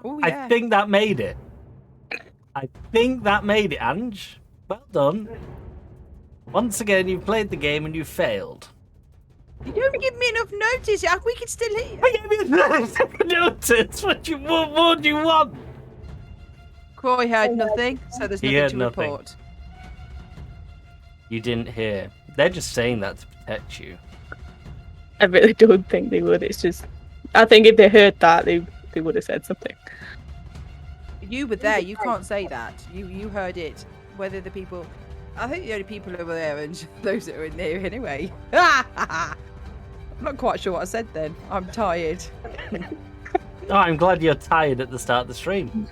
Oh, yeah. I think that made it. Ange. Well done. Once again, you've played the game and you failed. You don't give me enough notice. We can still hear. I gave you notice. What do you want? Croy heard nothing, so there's nothing to report. You didn't hear. They're just saying that to protect you. I really don't think they would. It's just, I think if they heard that, they would have said something. You were there. You can't say that. You heard it. Whether the people, I think the only people over there and those that are in there anyway. I'm not quite sure what I said then. I'm tired. Oh, I'm glad you're tired at the start of the stream.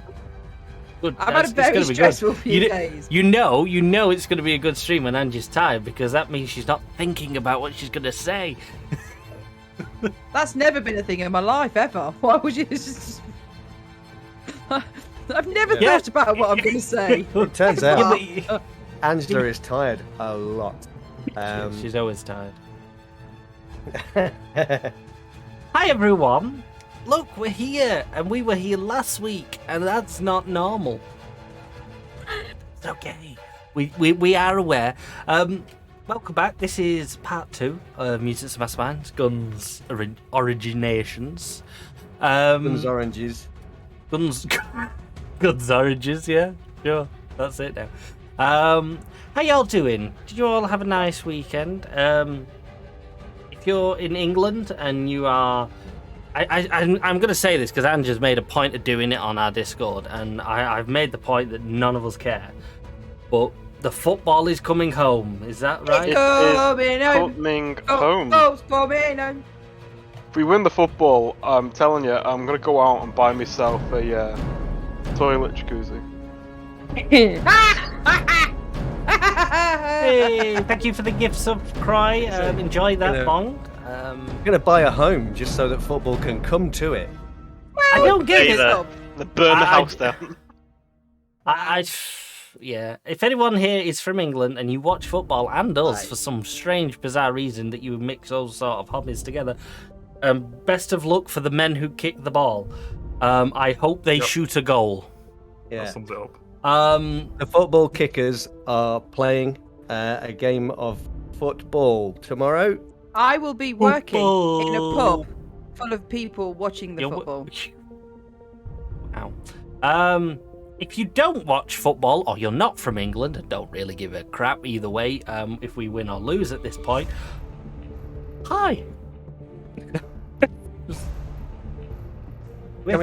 Good. I've had a very stressful few days. You know it's going to be a good stream when Angie's tired because that means she's not thinking about what she's going to say. That's never been a thing in my life ever. Why would you just... I've never thought about what I'm going to say. It turns out Angela is tired a lot. She's always tired. Hi everyone. Look, we're here, and we were here last week, and that's not normal. It's okay. We are aware. Welcome back. This is part 2 of Mutants and Masterminds, Gunn's originations. Gunn's oranges. Gunn's oranges, yeah. Sure, that's it now. How y'all doing? Did you all have a nice weekend? If you're in England and you are... I'm going to say this because Angie's made a point of doing it on our Discord, and I've made the point that none of us care. But the football is coming home. Is that right? It's coming home. home. Coming home. If we win the football, I'm telling you, I'm going to go out and buy myself a toilet jacuzzi. Hey, thank you for the gifts of Cry. Enjoy that bong. I'm going to buy a home just so that football can come to it. I don't get it. They burn the house down. Yeah. If anyone here is from England and you watch football and us for some strange, bizarre reason that you mix those sort of hobbies together, best of luck for the men who kick the ball. I hope they shoot a goal. Yeah. That sums it up. The football kickers are playing a game of football tomorrow. I will be working in a pub full of people watching the football. Wow. If you don't watch football, or you're not from England and don't really give a crap either way, if we win or lose at this point, hi. We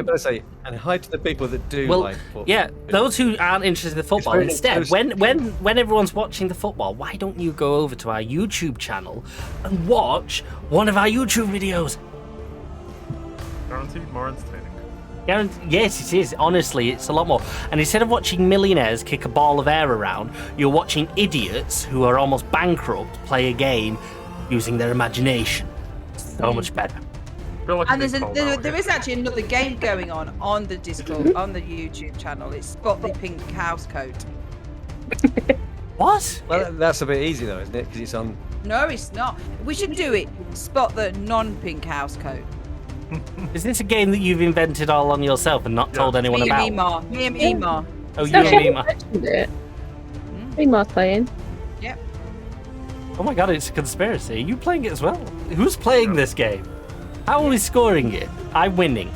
better say, and hi to the people that do like football. Yeah, those who aren't interested in football. Instead, when everyone's watching the football, why don't you go over to our YouTube channel and watch one of our YouTube videos? Guaranteed more entertaining. Yes, it is. Honestly, it's a lot more. And instead of watching millionaires kick a ball of air around, you're watching idiots who are almost bankrupt play a game using their imagination. So much better. And there is actually another game going on the Discord, on the YouTube channel. It's Spot the Pink House Coat. What? Well, that's a bit easy though, isn't it? Because it's on. No, it's not. We should do it. Spot the non-pink house coat. Is this a game that you've invented all on yourself and not told anyone about? Me and Emma. Oh, you and Emma. Ema's playing. Yep. Oh my god, it's a conspiracy. Are you playing it as well? Who's playing this game? How are we scoring it? I'm winning.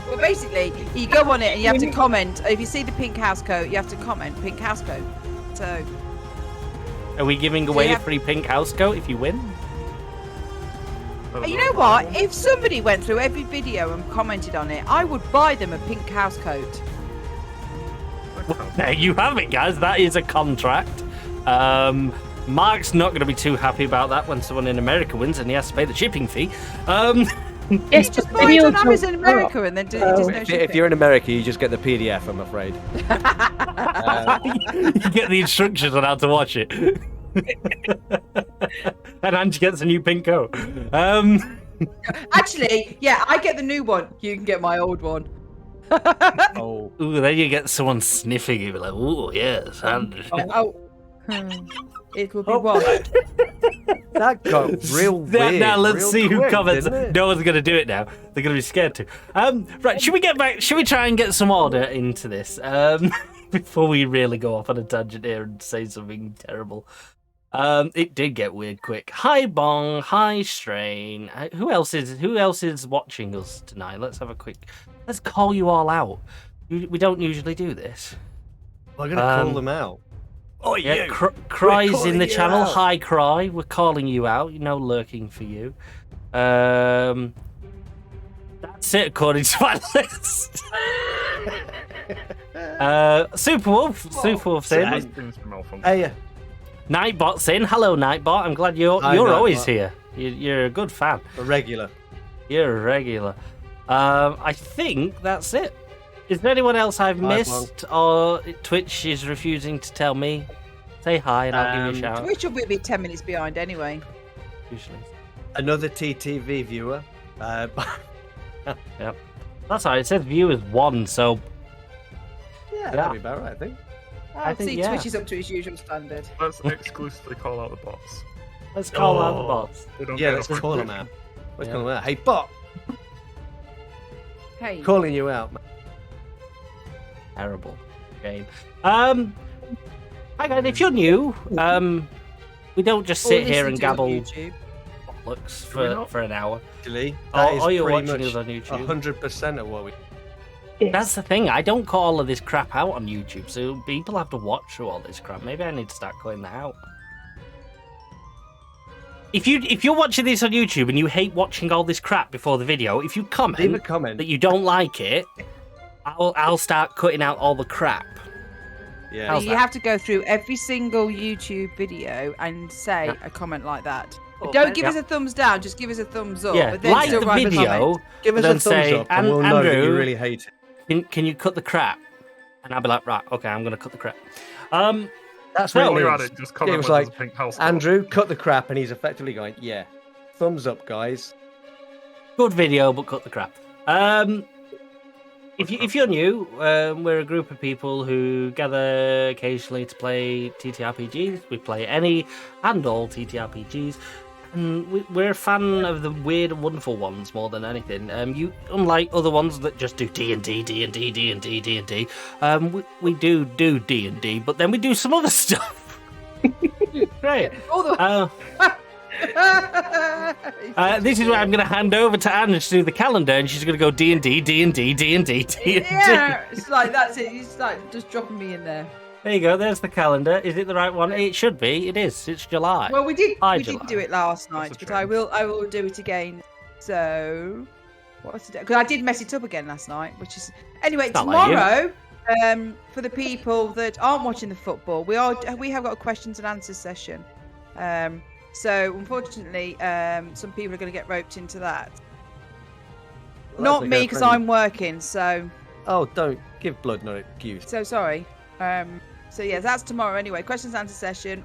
Well, basically, you go on it and you have to comment. If you see the pink house coat, you have to comment pink house coat. So. Are we giving away a free pink house coat if you win? You know what? If somebody went through every video and commented on it, I would buy them a pink house coat. Well, there you have it, guys. That is a contract. Mark's not going to be too happy about that when someone in America wins and he has to pay the shipping fee. Yes, just buy it on Amazon in America and then do no if you're in America, you just get the PDF, I'm afraid. You get the instructions on how to watch it. And Angie gets a new pink coat. Actually, yeah, I get the new one. You can get my old one. Ooh, then you get someone sniffing you, like, ooh, yes. it will be watched. That got real weird. Now let's real see who quick, comments. didn't it? No one's going to do it now. They're going to be scared to. Right, should we get back? Should we try and get some order into this before we really go off on a tangent here and say something terrible? It did get weird quick. Hi Bong, hi Strain. Who else is watching us tonight? Let's have a quick. Let's call you all out. We don't usually do this. We're gonna call them out. Oh Yeah, you! Cry's calling in the you channel. out. Hi Cry, we're calling you out. You know, lurking for you. That's it according to my list. Superwolf's in. Hey, Nightbot's in. Hello, Nightbot. I'm glad you're Hi, always Nightbot. here. You're a good fan. a regular. You're a regular. I think that's it. Is there anyone else I've Hi, missed, or Twitch is refusing to tell me? Say hi, and I'll give you a shout. Twitch will be 10 minutes behind anyway. Usually. Another TTV viewer. Yep. That's all right. It says viewers 1, so Yeah, that'd be about right, I think. I think, see, yeah. Twitch is up to its usual standard. Let's exclusively call out the bots. let's call out the bots. They don't Yeah, get let's enough call him recognition. out. Let's call him out. Hey, bot, Hey. calling you out, man. Terrible game. Hi guys, if you're new, we don't just sit here and gabble YouTube. looks we for not? an hour. Actually, that is Or you're pretty watching much us on YouTube. 100% of what we. That's the thing. I don't call all of this crap out on YouTube, so people have to watch through all this crap. Maybe I need to start cutting that out. If you're watching this on YouTube and you hate watching all this crap before the video, if you Leave a comment comment. that you don't like it, I'll start cutting out all the crap. Yeah. How's You that? have to go through every single YouTube video and say Yeah. a comment like that. But Oh, don't give yeah. us a thumbs down, just give us a thumbs up. Yeah, but then like still the write a video. comment. Give us then a thumbs say, up, and we'll know that Andrew, you really hate it. Can you cut the crap? And I'll be like, right, okay, I'm gonna cut the crap. That's No, what While it you're at means. it, just Yeah, comment it was when like, there's a pink house. button. Andrew, cut the crap, and he's effectively going, yeah, thumbs up, guys. Good video, but cut the crap. If you're new, we're a group of people who gather occasionally to play TTRPGs. We play any and all TTRPGs, and we're a fan of the weird and wonderful ones more than anything. Unlike other ones that just do D&D, D&D, D&D, D&D, we do D&D, but then we do some other stuff. Great. All the... This is where I'm going to hand over to Anne to do the calendar, and she's going to go D&D, D&D, D&D, D&D. Yeah, it's like that's it. It's like just dropping me in there. There you go. There's the calendar. Is it the right one? It should be. It is. It's July. Well, we did July. do it last night, That's a but I will do it again. So, what's today? Because I did mess it up again last night, which is anyway Not like you. tomorrow. For the people that aren't watching the football, we have got a questions and answers session. So unfortunately, some people are going to get roped into that. Well, Not that's me like a because friend. I'm working. So Oh, don't give blood no excuse. sorry. So yeah, that's tomorrow anyway. Questions and answer session.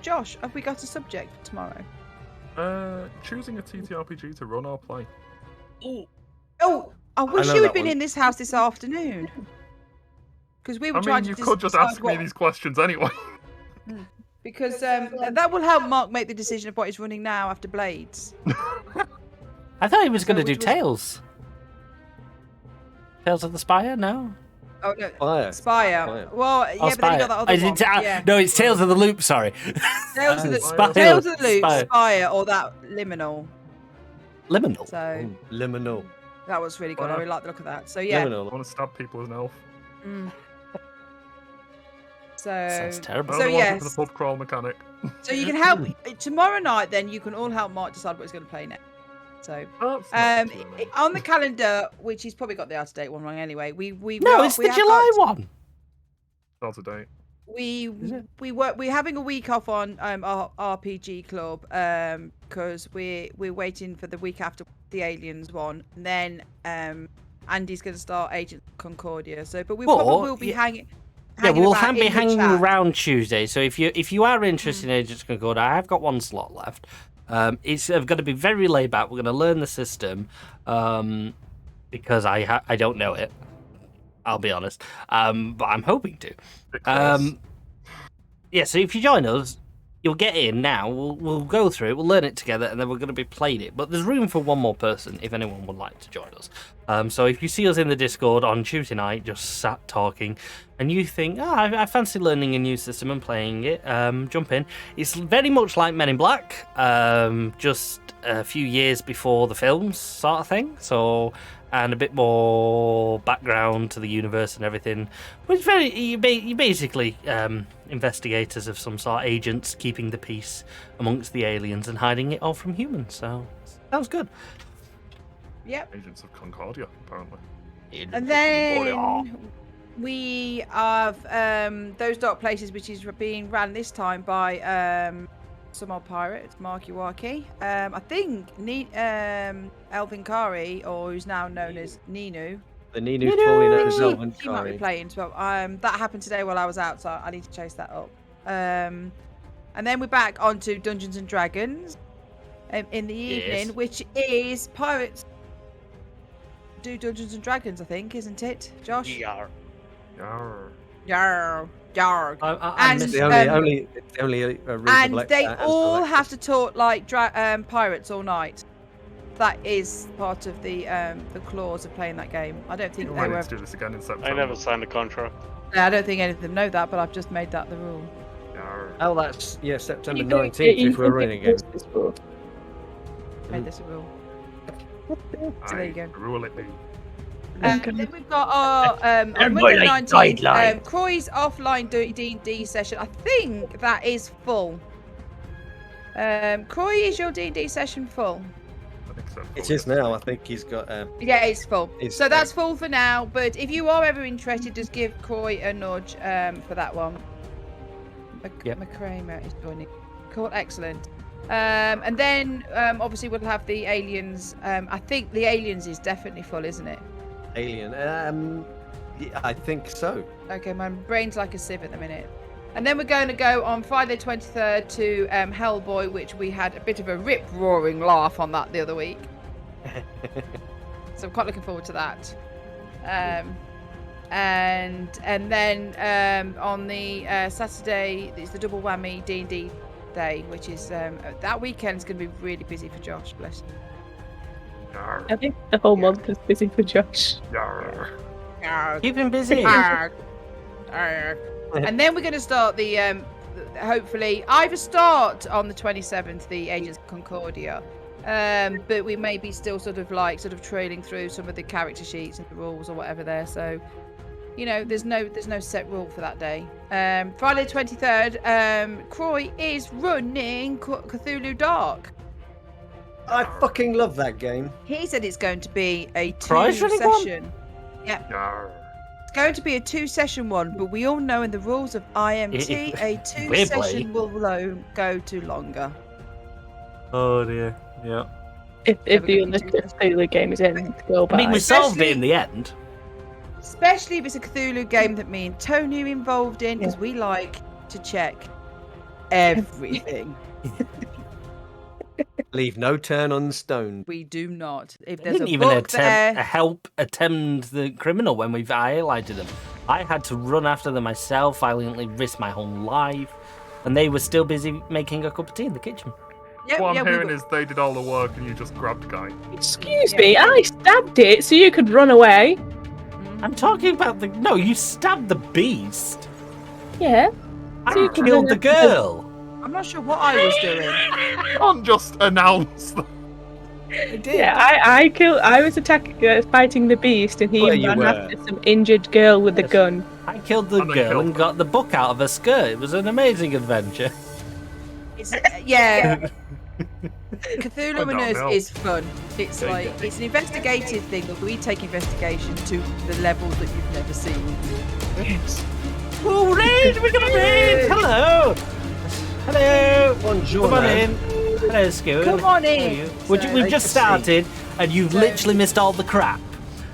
Josh, have we got a subject for tomorrow? Choosing a TTRPG to run or play. Oh, I wish know you had that been one. in this house this afternoon. Because we were I trying mean, to you could just decide ask me what- these questions anyway. Because that will help Mark make the decision of what he's running now after Blades. I thought he was going to do which was- Tales. Tales of the Spire? No. Oh no, Fire. Spire. Spire. Well, yeah, Oh, but then you got that other Is one. it yeah. No, it's Tales of the Loop. Sorry. Tales of the Spire. Tales of the Loop, Spire. Spire, or that Liminal. Liminal. So Liminal. that was really good. I Wow. really like the look of that. So yeah. I Liminal. want to stab people as an elf. Mm. Sounds So terrible. Another one yes. for the pub crawl mechanic. so you can help tomorrow night. Then you can all help Mark decide what he's going to play next. So That's not too bad. on the calendar, which he's probably got the out of date one wrong anyway. No, it's the July one. Out of date. We're having a week off on our RPG club because we're waiting for the week after the Aliens one, and then Andy's going to start Agent Concordia. So, but we probably will be hanging. Yeah, we'll about be in the hanging chat. around Tuesday. So if you are interested in Agents of Concord, I have got one slot left. It's going to be very laid back. We're going to learn the system because I don't know it. I'll be honest, but I'm hoping to. Bit close. Yeah, so if you join us, you'll get in now. We'll go through it. We'll learn it together, and then we're going to be playing it. But there's room for one more person if anyone would like to join us. So if you see us in the Discord on Tuesday night, just sat talking, and you think, I fancy learning a new system and playing it, jump in. It's very much like Men in Black, just a few years before the films, sort of thing. So. And a bit more background to the universe and everything. Which you basically investigators of some sort, agents keeping the peace amongst the aliens and hiding it all from humans. So that was good. Yep. Agents of Concordia, apparently. And then we have Those Dark Places, which is being ran this time by some old pirate, Marky Warky. I think Elvin Kari, or who's now known as Ninu. The Ninu's formerly known as Elvin She might be Kari. playing. So that happened today while I was out, so I need to chase that up. And then we're back onto Dungeons and Dragons in the evening, which is pirates do Dungeons and Dragons, I think, isn't it, Josh? Yar. Yarr. Yarr. Yarg. I And, missed The it. only reason And like they that is all the have to talk like pirates all night. That is part of the clause of playing that game. I don't think You they might were. need to do this again in September. I never signed a contract. I don't think any of them know that, but I've just made that the rule. Yarr. Oh, that's September You don't 19th get if we're running again. this book. Made this a rule. So there you go. Rule it be. Then we've got our on Monday 19th, Croy's offline D&D session. I think that is full. Croy, is your D&D session full? I think so. It is now. I think he's got. Yeah, it's full. It's So that's full for now. But if you are ever interested, just give Croy a nudge for that one. Yep. McCramer is joining. Cool, excellent. And then obviously we'll have the aliens. I think the aliens is definitely full, isn't it? Alien. Yeah, I think so. Okay, my brain's like a sieve at the minute. And then we're going to go on Friday 23rd to Hellboy, which we had a bit of a rip-roaring laugh on that the other week. So I'm quite looking forward to that. And then on the Saturday, it's the double whammy D&D day, which is that weekend's going to be really busy for Josh, bless him. Yarr. I think the whole month is busy for Josh. Yarr. Keep him busy. Arg. Arg. And then we're going to start the hopefully either start on the 27th the Agents of Concordia, but we may be still sort of trailing through some of the character sheets and the rules or whatever there. So there's no set rule for that day. Friday 23rd, Croy is running Cthulhu Dark. I fucking love that game. He said it's going to be a Croy's running one? session. Yarr. It's going to be a 2-session one, but we all know in the rules of IMT, a 2-session will go to longer. Oh dear. Yeah. If Never the gonna other do this. Cthulhu game is in to go I by. mean, we solved it Especially- in the end. Especially if it's a Cthulhu game that me and Tony are involved in, because Yeah. we like to check everything. Leave no turn unstoned. We do not. If They there's didn't a even book there, help attend the criminal when we've highlighted them. I had to run after them myself, violently risk my whole life, and they were still busy making a cup of tea in the kitchen. yeah, What yeah, I'm we hearing will- is they did all the work and you just grabbed a guy. Excuse Yeah. me, I stabbed it so you could run away. I'm talking about the... No, you stabbed the beast. Yeah. I So you can killed run the after girl. I'm not sure what I was doing. Can't just announce that. I did. Yeah, I was fighting the beast, and he Well, you ran were. after some injured girl with a Yes. gun. I killed the And I girl killed and her. got the book out of her skirt. It was an amazing adventure. It's, yeah. Cthulhu Went and us downhill. is fun. It's There you like go. it's an investigative thing, but we take investigation to the levels that you've never seen. Oh, raid! We're gonna raid! Hello! Hello! Bonjour. Come on in. Hello, Skewer. Come on How are in. you? So- We've just started, and you've literally missed all the crap.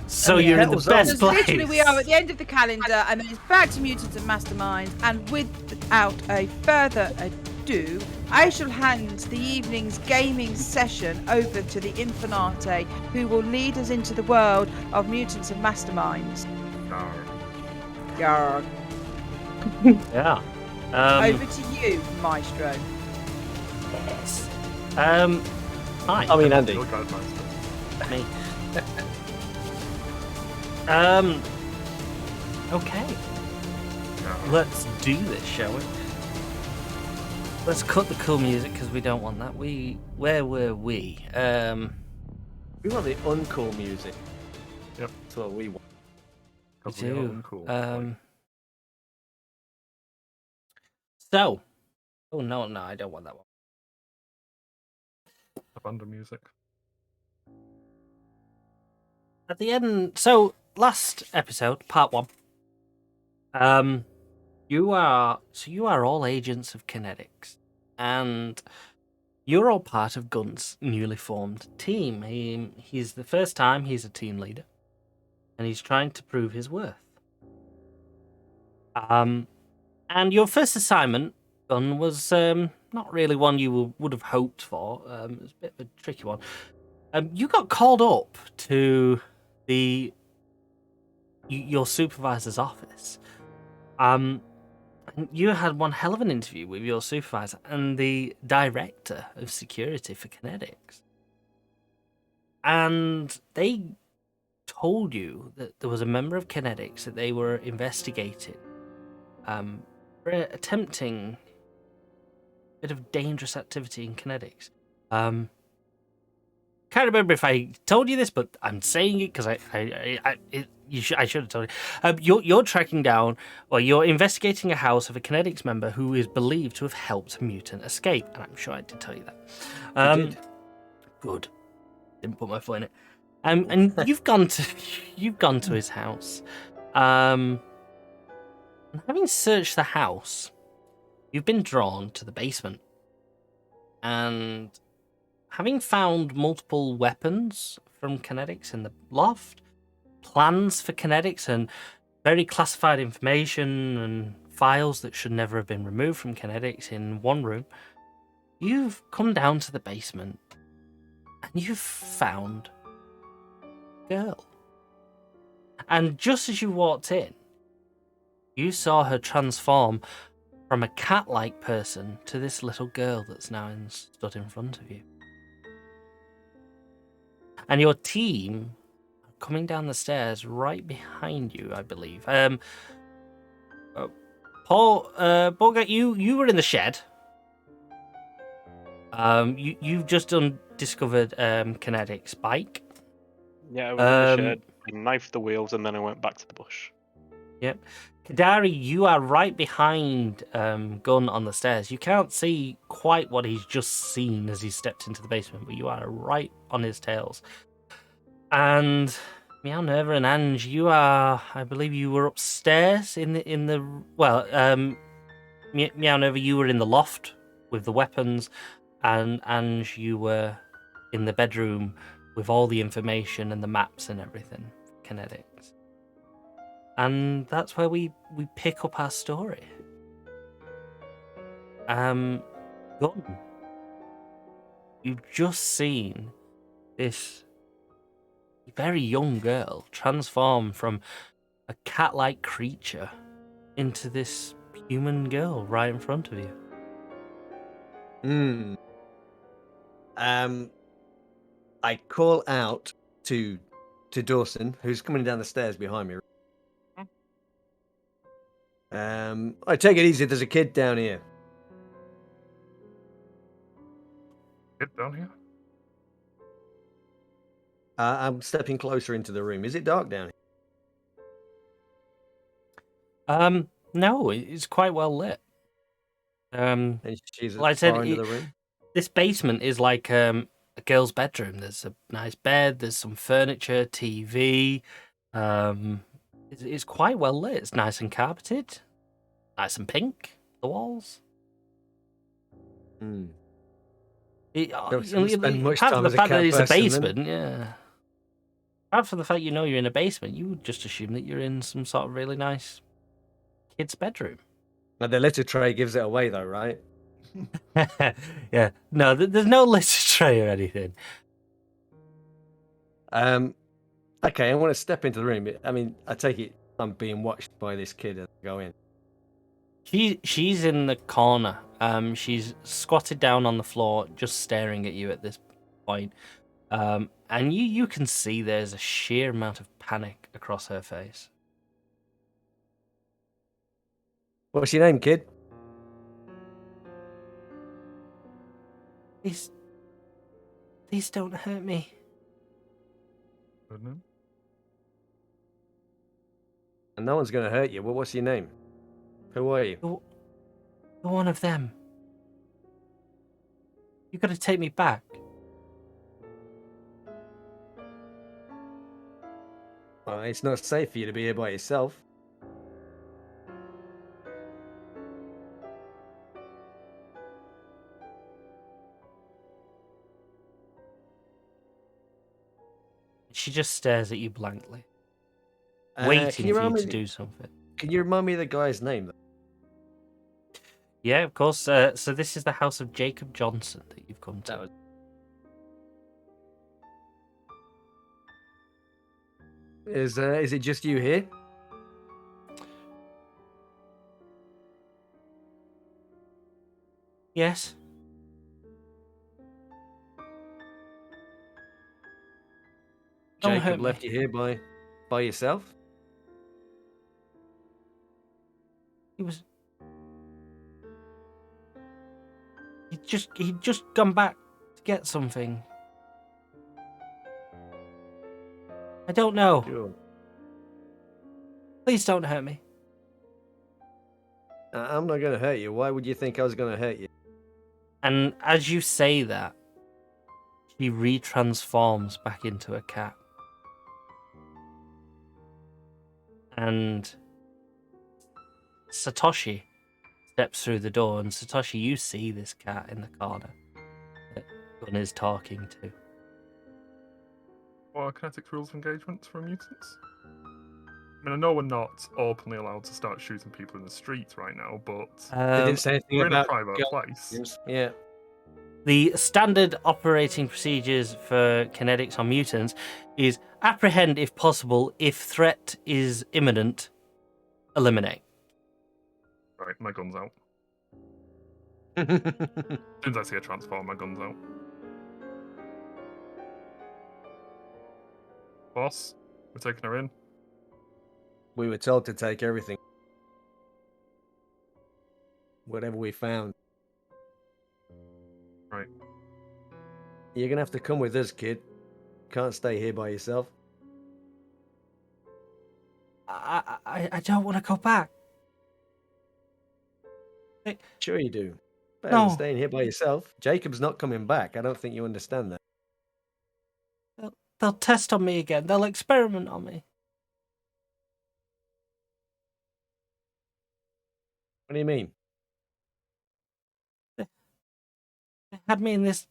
So you're in the hell's best on? So place. literally, we are at the end of the calendar, and then it's back to Mutants and Masterminds. And without a further ado, I shall hand the evening's gaming session over to the IMT, who will lead us into the world of Mutants and Masterminds. Yarr. Yarg. Yeah. Over to you, Maestro. Yes. Hi. I mean, Andy. Your guy's nice. Me. Okay. Yeah. Let's do this, shall we? Let's cut the cool music because we don't want that. Where were we? We want the uncool music. Yep. That's what we want. We 'Cause we are do. uncool. So. Oh no, I don't want that one. Abandon music. At the end, so last episode, part 1. You are all agents of Kinetics, and you're all part of Gunn's newly formed team. He's the first time he's a team leader, and he's trying to prove his worth. And your first assignment, Gunn, was not really one you would have hoped for. It was a bit of a tricky one. You got called up to your supervisor's office. You had one hell of an interview with your supervisor and the director of security for Kinetics. And they told you that there was a member of Kinetics that they were investigating for attempting a bit of dangerous activity in Kinetics. Can't remember if I told you this, but I'm saying it because I should have told you. You're tracking down, or you're investigating a house of a Kinetics member who is believed to have helped a mutant escape, and I'm sure I did tell you that. You did. Good. Didn't put my foot in it. And you've gone to his house. And having searched the house, you've been drawn to the basement, and having found multiple weapons from Kinetics in the loft, plans for Kinetics, and very classified information and files that should never have been removed from Kinetics in one room, you've come down to the basement and you've found a girl. And just as you walked in, you saw her transform from a cat-like person to this little girl that's now stood in front of you. And your team are coming down the stairs right behind you, I believe. Paul, Borgat, you were in the shed. You've just discovered Kinetics bike. Yeah, I was in the shed. I knifed the wheels and then I went back to the bush. Yep. Kadari, you are right behind Gunn on the stairs. You can't see quite what he's just seen as he stepped into the basement, but you are right on his tails. And Meow Nerva and Ange, you are, I believe you were upstairs in the Meow Nerva, you were in the loft with the weapons, and Ange, you were in the bedroom with all the information and the maps and everything, Kinetics. And that's where we pick up our story. Gunn, you've just seen this very young girl transform from a cat-like creature into this human girl right in front of you. I call out to Dawson, who's coming down the stairs behind me. I take it easy. There's a kid down here. Get down here. I'm stepping closer into the room. Is it dark down here? No, it's quite well lit. And she's like I said, into the room. This basement is like a girl's bedroom. There's a nice bed. There's some furniture, TV. It's quite well lit. It's nice and carpeted. Nice and pink, the walls. Don't spend much time as a cat that it's person, a basement, yeah. Apart from the fact you know you're in a basement, you would just assume that you're in some sort of really nice kid's bedroom. Now, the litter tray gives it away, though, right? Yeah. No, there's no litter tray or anything. Okay, I want to step into the room. I mean, I take it I'm being watched by this kid as I go in. She's in the corner. She's squatted down on the floor, just staring at you at this point. And you can see there's a sheer amount of panic across her face. What's your name, kid? Please don't hurt me. Good name. And no one's going to hurt you. Well, what's your name? Who are you? You're one of them. You got to take me back. Well, it's not safe for you to be here by yourself. She just stares at you blankly, Can waiting you for you remind to me- do something. Can you remind me of the guy's name? Yeah, of course. So this is the house of Jacob Johnson that you've come to. That was... Is it just you here? Yes. Don't hurt Jacob me. left you here by yourself? He'd just gone back to get something. I don't know. Sure. Please don't hurt me. I'm not going to hurt you. Why would you think I was going to hurt you? And as you say that, she retransforms back into a cat. And Satoshi steps through the door, and Satoshi, you see this cat in the corner that Gunn is talking to. What are kinetic rules of engagement for mutants? I mean, I know we're not openly allowed to start shooting people in the streets right now, but They didn't say anything we're in a about private guns. place. Yeah. The standard operating procedures for kinetics on mutants is apprehend if possible, if threat is imminent, eliminate. Right, my gun's out. As soon as I see a transform, my gun's out. Boss, we're taking her in. We were told to take everything. Whatever we found. Right. You're going to have to come with us, kid. Can't stay here by yourself. I don't want to go back. Sure you do. Better No. than staying here by yourself. Jacob's not coming back. I don't think you understand that. They'll test on me again. They'll experiment on me. What do you mean? They had me in this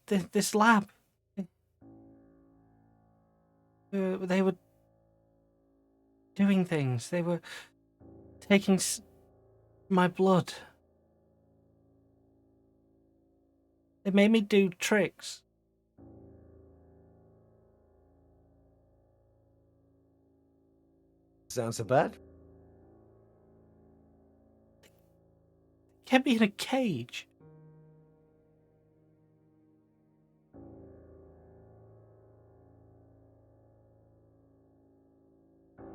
lab. They were doing things. They were taking my blood. They made me do tricks. Sounds so bad. Kept me in a cage.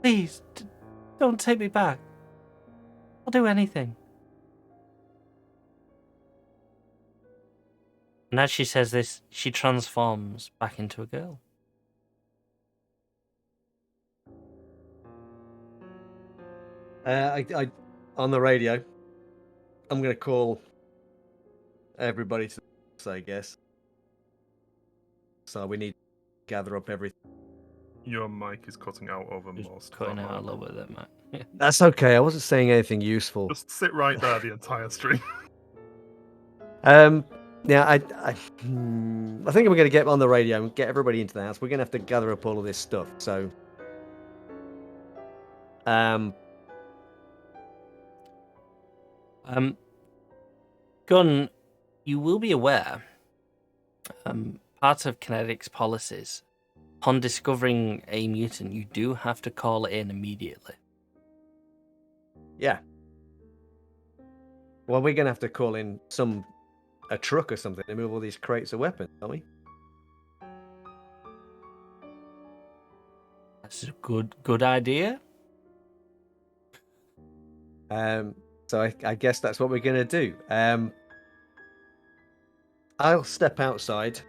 Please, don't take me back. I'll do anything. And as she says this, she transforms back into a girl. I on the radio, I'm going to call everybody to this, I guess. So we need to gather up everything. Your mic is cutting out over Just most of cutting that, out a Mark. little bit there, Matt. That's okay. I wasn't saying anything useful. Just sit right there the entire stream. Yeah, I think I'm going to get on the radio and get everybody into the house. We're going to have to gather up all of this stuff. So, Gunn, you will be aware, part of Kinetic's policies, upon discovering a mutant, you do have to call it in immediately. yeah. Well, we're gonna have to call in a truck or something to move all these crates of weapons, aren't we? That's a good idea. So I guess that's what we're gonna do. I'll step outside.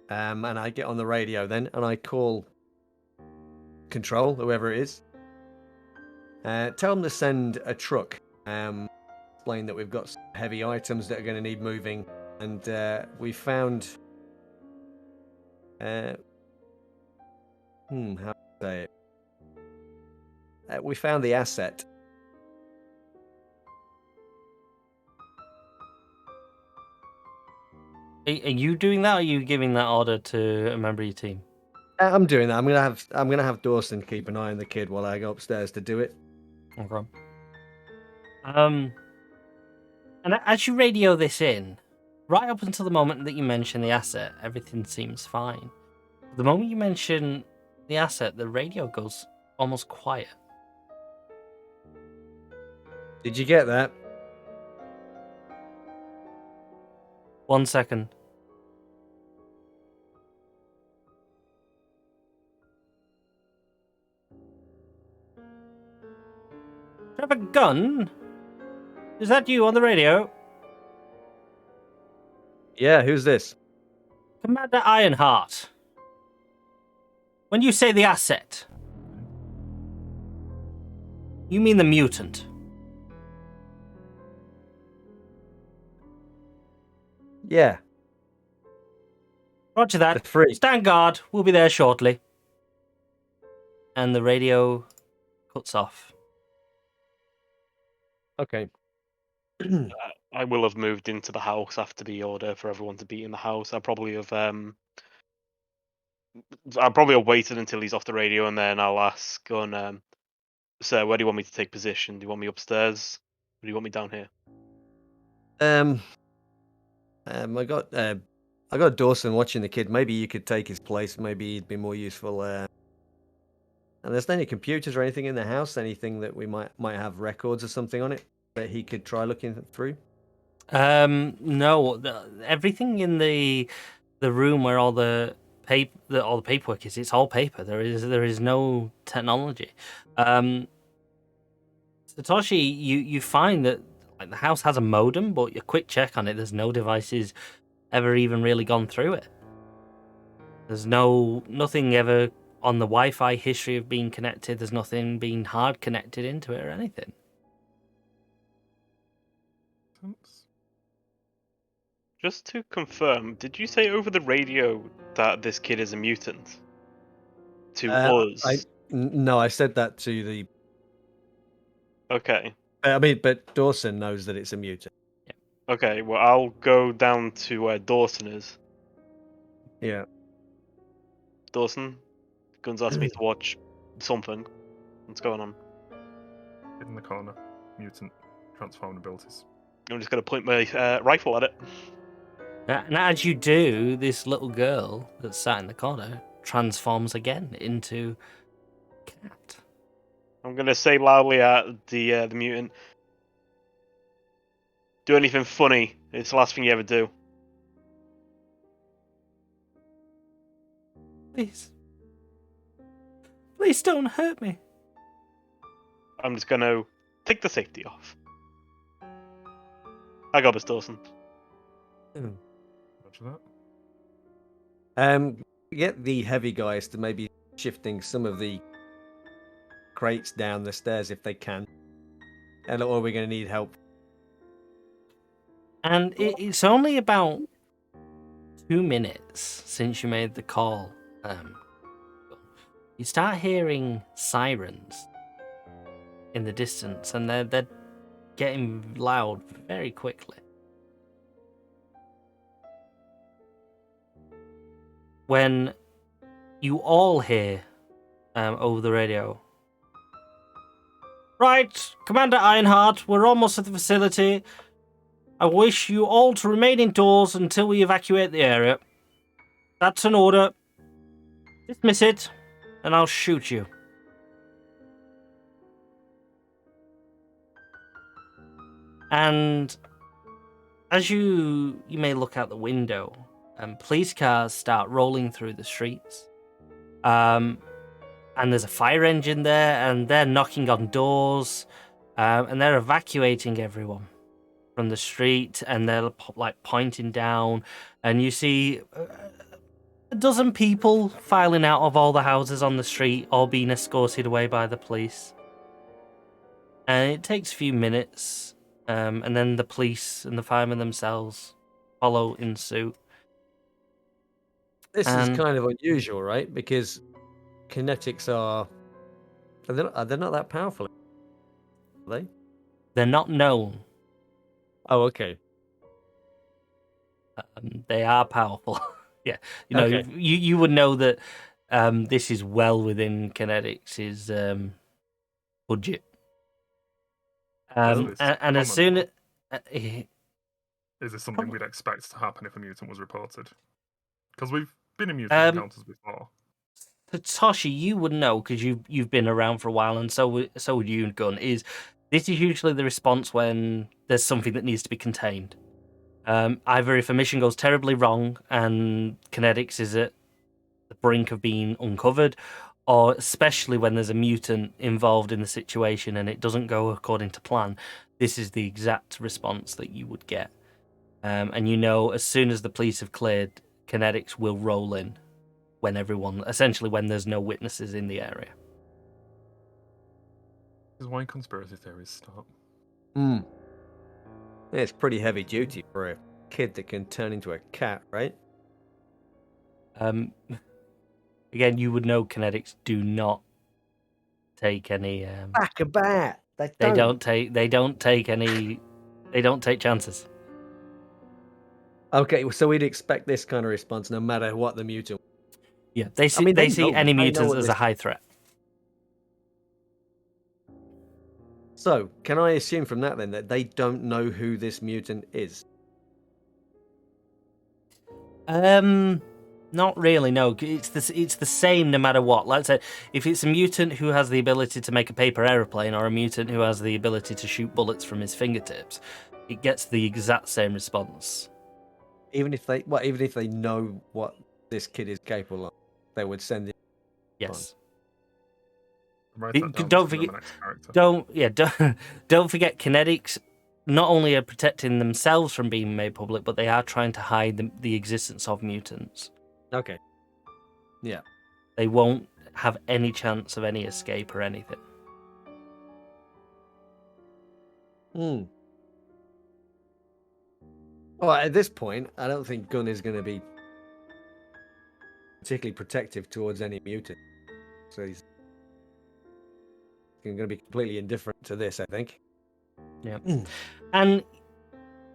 And I get on the radio then, and I call control, whoever it is. Tell them to send a truck. Explain that we've got some heavy items that are going to need moving, and we found. How to say it? We found the asset. Are you doing that, or are you giving that order to a member of your team? I'm doing that. I'm gonna have Dawson keep an eye on the kid while I go upstairs to do it. Okay. And as you radio this in, right up until the moment that you mention the asset, everything seems fine. The moment you mention the asset, the radio goes almost quiet. Did you get that? 1 second. Do you have a gun? Is that you on the radio? Yeah. Who's this? Commander Ironheart. When you say the asset, you mean the mutant. Yeah. Roger that. The free. Stand guard. We'll be there shortly. And the radio cuts off. Okay. I will have moved into the house after the order for everyone to be in the house. I'll probably have waited until he's off the radio, and then I'll ask Gunn, sir, where do you want me to take position? Do you want me upstairs? Or do you want me down here? I got Dawson watching the kid. Maybe you could take his place. Maybe he'd be more useful. And there's no any computers or anything in the house. Anything that we might have records or something on it that he could try looking through. No, everything in the room where all the paperwork is, it's all paper. There is no technology. Satoshi, you find that like the house has a modem, but a quick check on it, there's no devices ever even really gone through it. There's nothing ever on the Wi-Fi history of being connected. There's nothing being hard connected into it or anything. Just to confirm, did you say over the radio that this kid is a mutant? To us? No, I said that to the. Okay. I mean, but Dawson knows that it's a mutant. Okay, well, I'll go down to where Dawson is. Yeah. Dawson, Gunn's asked me to watch something. What's going on? In the corner. Mutant transform abilities. I'm just going to point my rifle at it. And as you do, this little girl that's sat in the corner transforms again into a cat. I'm going to say loudly at the mutant, do anything funny. It's the last thing you ever do. Please don't hurt me. I'm just going to take the safety off. I got this, Dawson. Roger that. Get the heavy guys to maybe shifting some of the crates down the stairs if they can. And or we're going to need help. And it's only about 2 minutes since you made the call. You start hearing sirens in the distance, and they're getting loud very quickly. When you all hear over the radio, right, Commander Ironheart, we're almost at the facility. I wish you all to remain indoors until we evacuate the area. That's an order. Dismiss it, and I'll shoot you. And as you may look out the window, police cars start rolling through the streets. And there's a fire engine there, and they're knocking on doors, and they're evacuating everyone from the street, and they're like pointing down, and you see a dozen people filing out of all the houses on the street, all being escorted away by the police. And it takes a few minutes, and then the police and the firemen themselves follow in suit. This is And- kind of unusual, right? Because kinetics are they're not that powerful, are they? They're not known. Oh, okay. They are powerful. Yeah, you know, Okay. you would know that this is well within Kinetics' budget. this And as soon as Is this something we'd expect to happen if a mutant was reported? Because we've been in mutant encounters before. Satoshi, you would know because you've been around for a while, and so would you, Gunn. This is usually the response when there's something that needs to be contained. Either if a mission goes terribly wrong and Kinetics is at the brink of being uncovered, or especially when there's a mutant involved in the situation and it doesn't go according to plan, this is the exact response that you would get. And you know, as soon as the police have cleared, Kinetics will roll in when there's no witnesses in the area. This is why conspiracy theories start. It's pretty heavy duty for a kid that can turn into a cat, right? Again, you would know Kinetics do not take any. Back a bat. They don't take chances. Okay, so we'd expect this kind of response no matter what the mutant. Yeah, they see mean, they they see know- any they know mutants what as this- a high threat. So, can I assume from that then that they don't know who this mutant is? Not really. No, it's the same no matter what. Let's say if it's a mutant who has the ability to make a paper aeroplane, or a mutant who has the ability to shoot bullets from his fingertips, it gets the exact same response. Even if they know what this kid is capable of, they would send it. Yes. Write It- that down don't to forget- the next character. Don't forget Kinetics. Not only are protecting themselves from being made public, but they are trying to hide the existence of mutants. Okay. Yeah. They won't have any chance of any escape or anything. Well, at this point, I don't think Gunn is going to be particularly protective towards any mutant. So he's going to be completely indifferent to this, I think. Yeah. And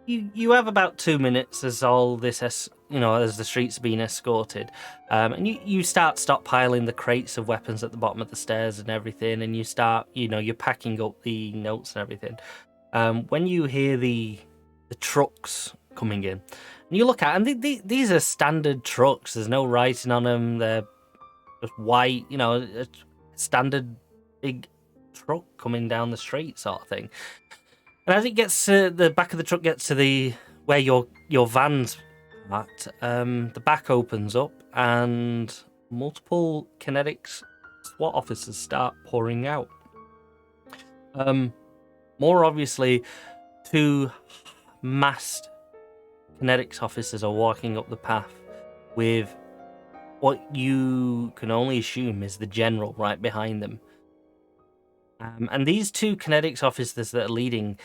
you have about 2 minutes as all this, as the streets are being escorted, and you start stockpiling the crates of weapons at the bottom of the stairs and everything, and you start, you're packing up the notes and everything. When you hear the trucks coming in, and you look at, and these are standard trucks. There's no writing on them. They're just white, a standard big truck coming down the street sort of thing. And as it gets to the back of the truck, gets to where your van's at, the back opens up and multiple Kinetics SWAT officers start pouring out. More obviously, 2 masked Kinetics officers are walking up the path with what you can only assume is the general right behind them. And these 2 Kinetics officers that are leading,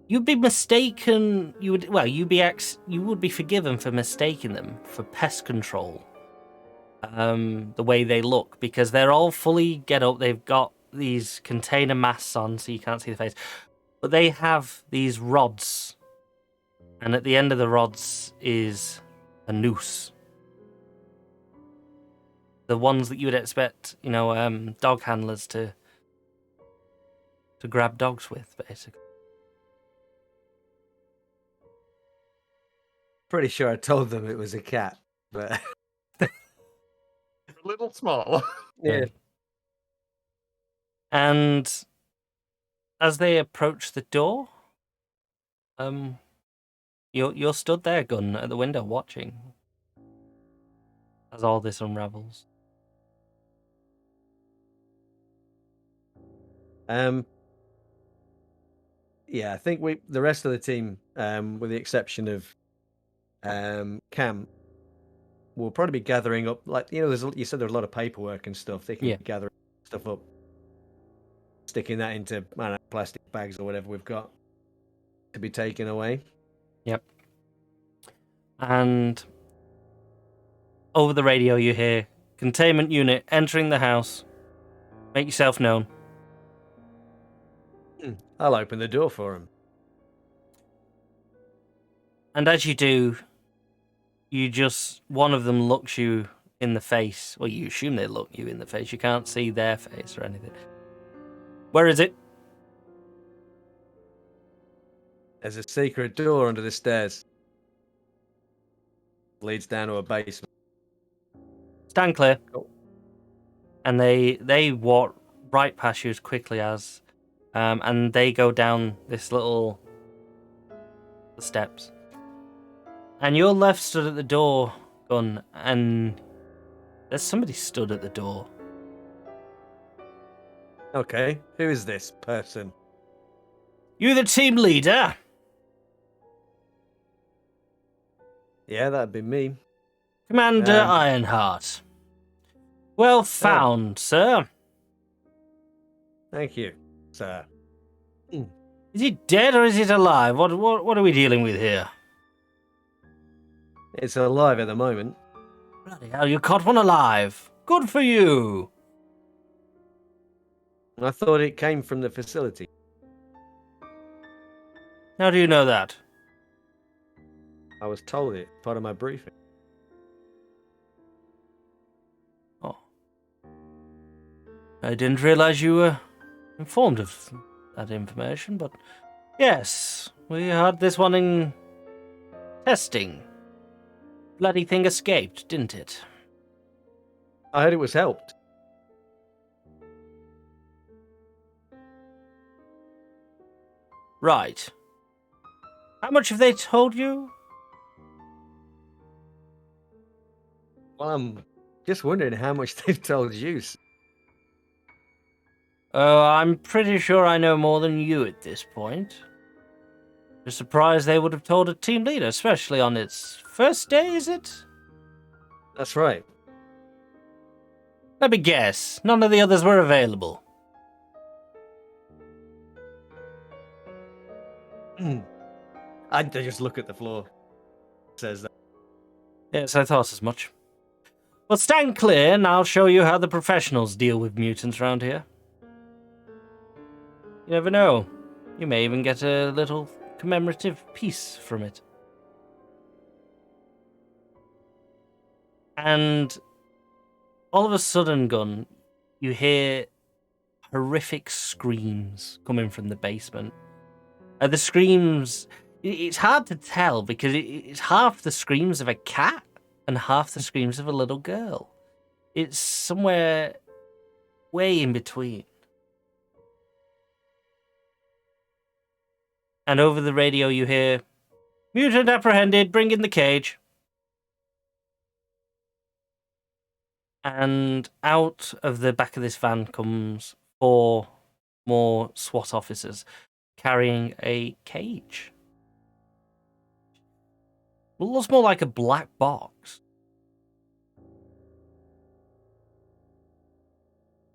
you'd be mistaken. You would be forgiven for mistaking them for pest control. The way they look, because they're all fully get up. They've got these container masks on, so you can't see the face, but they have these rods, and at the end of the rods is a noose. The ones that you would expect, dog handlers to grab dogs with, basically. Pretty sure I told them it was a cat, but A little small. yeah. And as they approach the door, You're stood there, Gunn, at the window watching as all this unravels. Yeah, I think the rest of the team, with the exception of Cam, will probably be gathering up. Like you said, there's a lot of paperwork and stuff. They can Yeah. be gathering stuff up, sticking that into plastic bags or whatever we've got to be taken away. Yep. And over the radio, you hear containment unit entering the house. Make yourself known. I'll open the door for him. And as you do, one of them looks you in the face. Well, you assume they look you in the face. You can't see their face or anything. Where is it? There's a secret door under the stairs. Leads down to a basement. Stand clear. Cool. And they walk right past you as quickly as, and they go down this the steps. And you're left stood at the door, Gunn, and there's somebody stood at the door. Okay, who is this person? You the team leader? Yeah, that'd be me. Commander Ironheart. Well found, sir. Thank you, sir. Is he dead or is it alive? What are we dealing with here? It's alive at the moment. Bloody hell, you caught one alive. Good for you. I thought it came from the facility. How do you know that? I was told it, part of my briefing. Oh. I didn't realize you were informed of that information, but yes, we had this one in testing. Bloody thing escaped, didn't it? I heard it was helped. Right. How much have they told you? Well, I'm just wondering how much they've told you. Oh, I'm pretty sure I know more than you at this point. You're surprised they would have told a team leader, especially on its first day, is it? That's right. Let me guess, none of the others were available. I just look at the floor. Says that. Yes, I thought as much. Well, stand clear, and I'll show you how the professionals deal with mutants around here. You never know. You may even get a little commemorative piece from it. And all of a sudden, Gunn, you hear horrific screams coming from the basement. The screams, it's hard to tell because it's half the screams of a cat and half the screams of a little girl. It's somewhere way in between. And over the radio you hear, "Mutant apprehended, bring in the cage." And out of the back of this van comes 4 more SWAT officers carrying a cage. It looks more like a black box.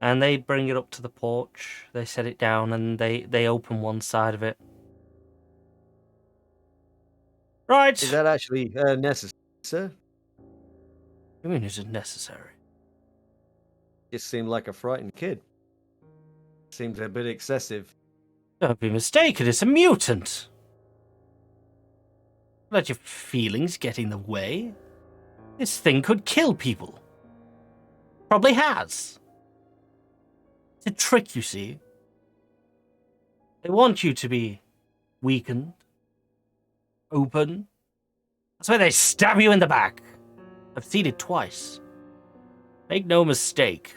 And they bring it up to the porch, they set it down, and they open one side of it. Right. Is that actually necessary, sir? I mean, is it necessary? Just seemed like a frightened kid. Seems a bit excessive. Don't be mistaken, it's a mutant. Let your feelings get in the way. This thing could kill people. Probably has. It's a trick, you see. They want you to be weakened, open. That's why they stab you in the back. I've seen it twice. Make no mistake.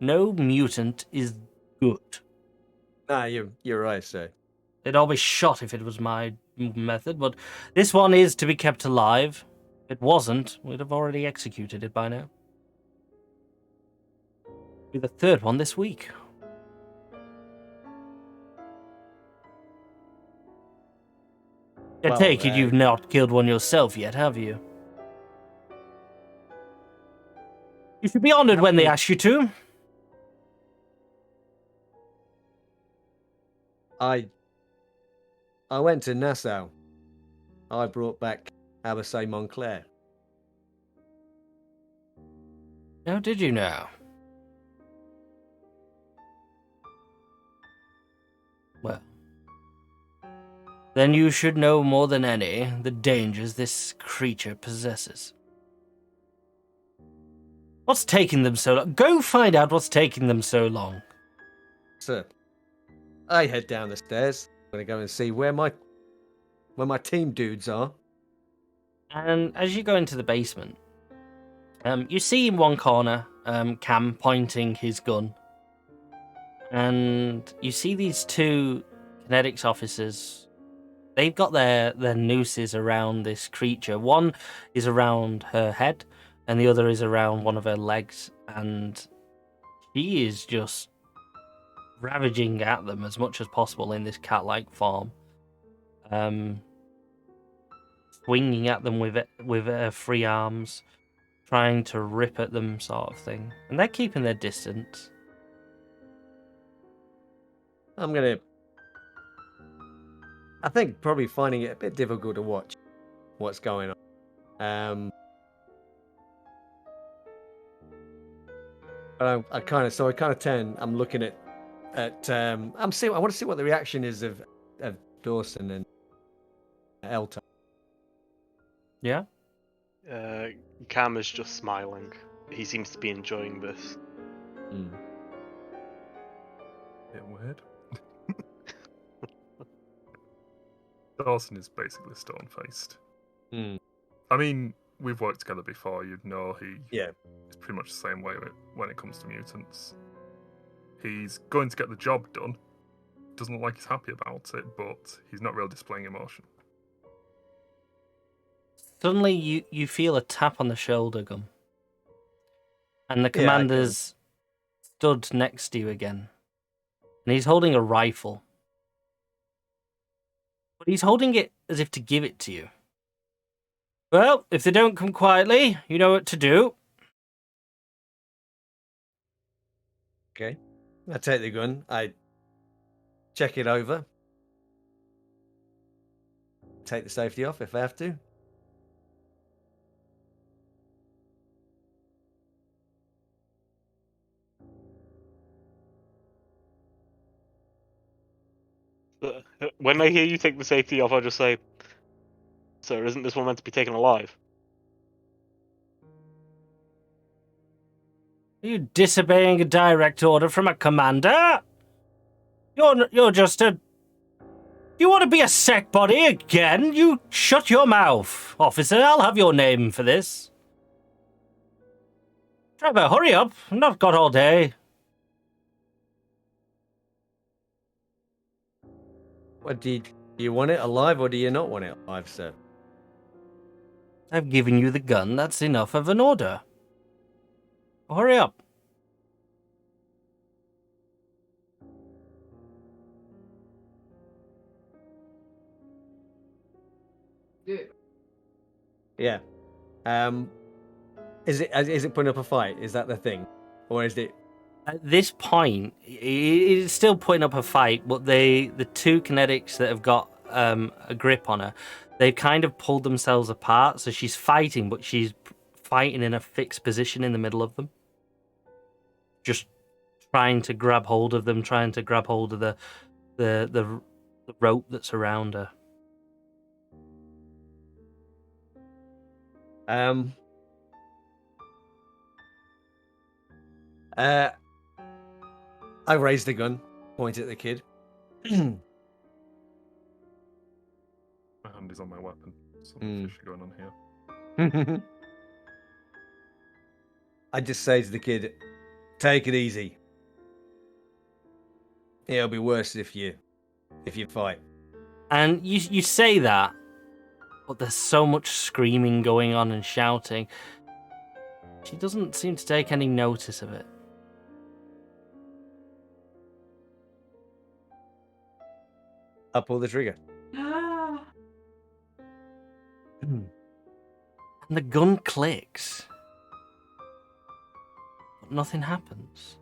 No mutant is good. Nah, you're right, sir. They'd all be shot if it was my method, but this one is to be kept alive. If it wasn't, we'd have already executed it by now. Be the third one this week. I Well, take it you've not killed one yourself yet, have you? You should be honored when they ask you to. I went to Nassau. I brought back Abbassé Montclair. How did you know? Well, then you should know more than any the dangers this creature possesses. What's taking them so long? Go find out what's taking them so long. Sir, I head down the stairs. I'm gonna go and see where my team dudes are. And as you go into the basement, you see in one corner Cam pointing his gun. And you see these two kinetics officers. They've got their nooses around this creature. One is around her head, and the other is around one of her legs. And she is just ravaging at them as much as possible in this cat-like form. Swinging at them with her free arms, trying to rip at them, sort of thing. And they're keeping their distance. I think probably finding it a bit difficult to watch what's going on. But I kind of turn. I'm looking at. I want to see what the reaction is of Dawson and Elta. Yeah? Cam is just smiling. He seems to be enjoying this. Bit weird. Dawson is basically stone-faced. I mean, we've worked together before. You'd know he is pretty much the same way when it comes to mutants. He's going to get the job done. Doesn't look like he's happy about it, but he's not really displaying emotion. Suddenly you feel a tap on the shoulder, Gunn. And the commander's stood next to you again. And he's holding a rifle. But he's holding it as if to give it to you. Well, if they don't come quietly, you know what to do. Okay. I take the gun. I check it over. Take the safety off if I have to. When I hear you take the safety off, I'll just say, "Sir, isn't this one meant to be taken alive?" Are you disobeying a direct order from a commander? You're just a... You want to be a sec body again? You shut your mouth, officer. I'll have your name for this. Trevor, hurry up. I've not got all day. What do you want it alive or do you not want it alive, sir? I've given you the gun. That's enough of an order. Hurry up. Yeah. Is it putting up a fight? Is that the thing, or is it? At this point, it's still putting up a fight, but the two kinetics that have got a grip on her, they've kind of pulled themselves apart. So she's fighting, but she's fighting in a fixed position in the middle of them, just trying to grab hold of them, trying to grab hold of the rope that's around her. I raise the gun, point at the kid. My hand is on my weapon. Something fishy going on here. I just say to the kid, "Take it easy. It'll be worse if you fight." And you say that, but there's so much screaming going on and shouting. She doesn't seem to take any notice of it. I pull the trigger. And the gun clicks. But nothing happens.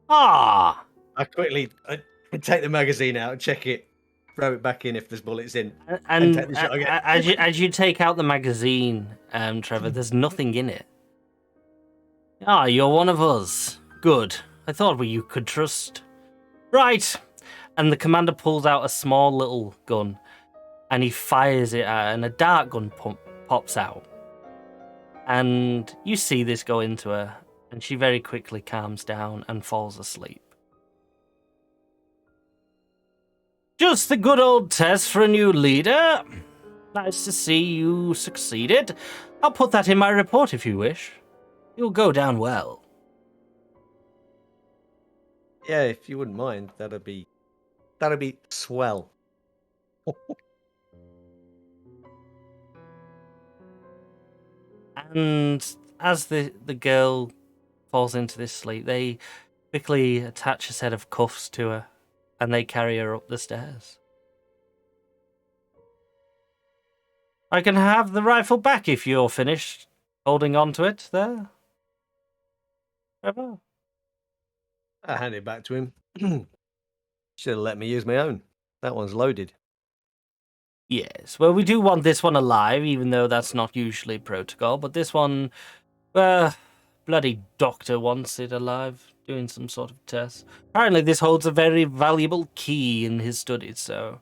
Ah! I take the magazine out, check it, throw it back in if there's bullets in, And take the shot again. as you take out the magazine, Trevor, there's nothing in it. Ah, you're one of us. Good. I thought you could trust. Right. And the commander pulls out a small little gun, and he fires it at her, and a dart gun pops out. And you see this go into her, and she very quickly calms down and falls asleep. Just the good old test for a new leader. Nice to see you succeeded. I'll put that in my report if you wish. You'll go down well. Yeah, if you wouldn't mind, that'd be swell. And as the girl falls into this sleep, they quickly attach a set of cuffs to her, and they carry her up the stairs. I can have the rifle back if you're finished holding on to it there. Trevor? I hand it back to him. Should have let me use my own. That one's loaded. Yes, well, we do want this one alive, even though that's not usually protocol, but this one, bloody doctor wants it alive, doing some sort of test. Apparently this holds a very valuable key in his studies, so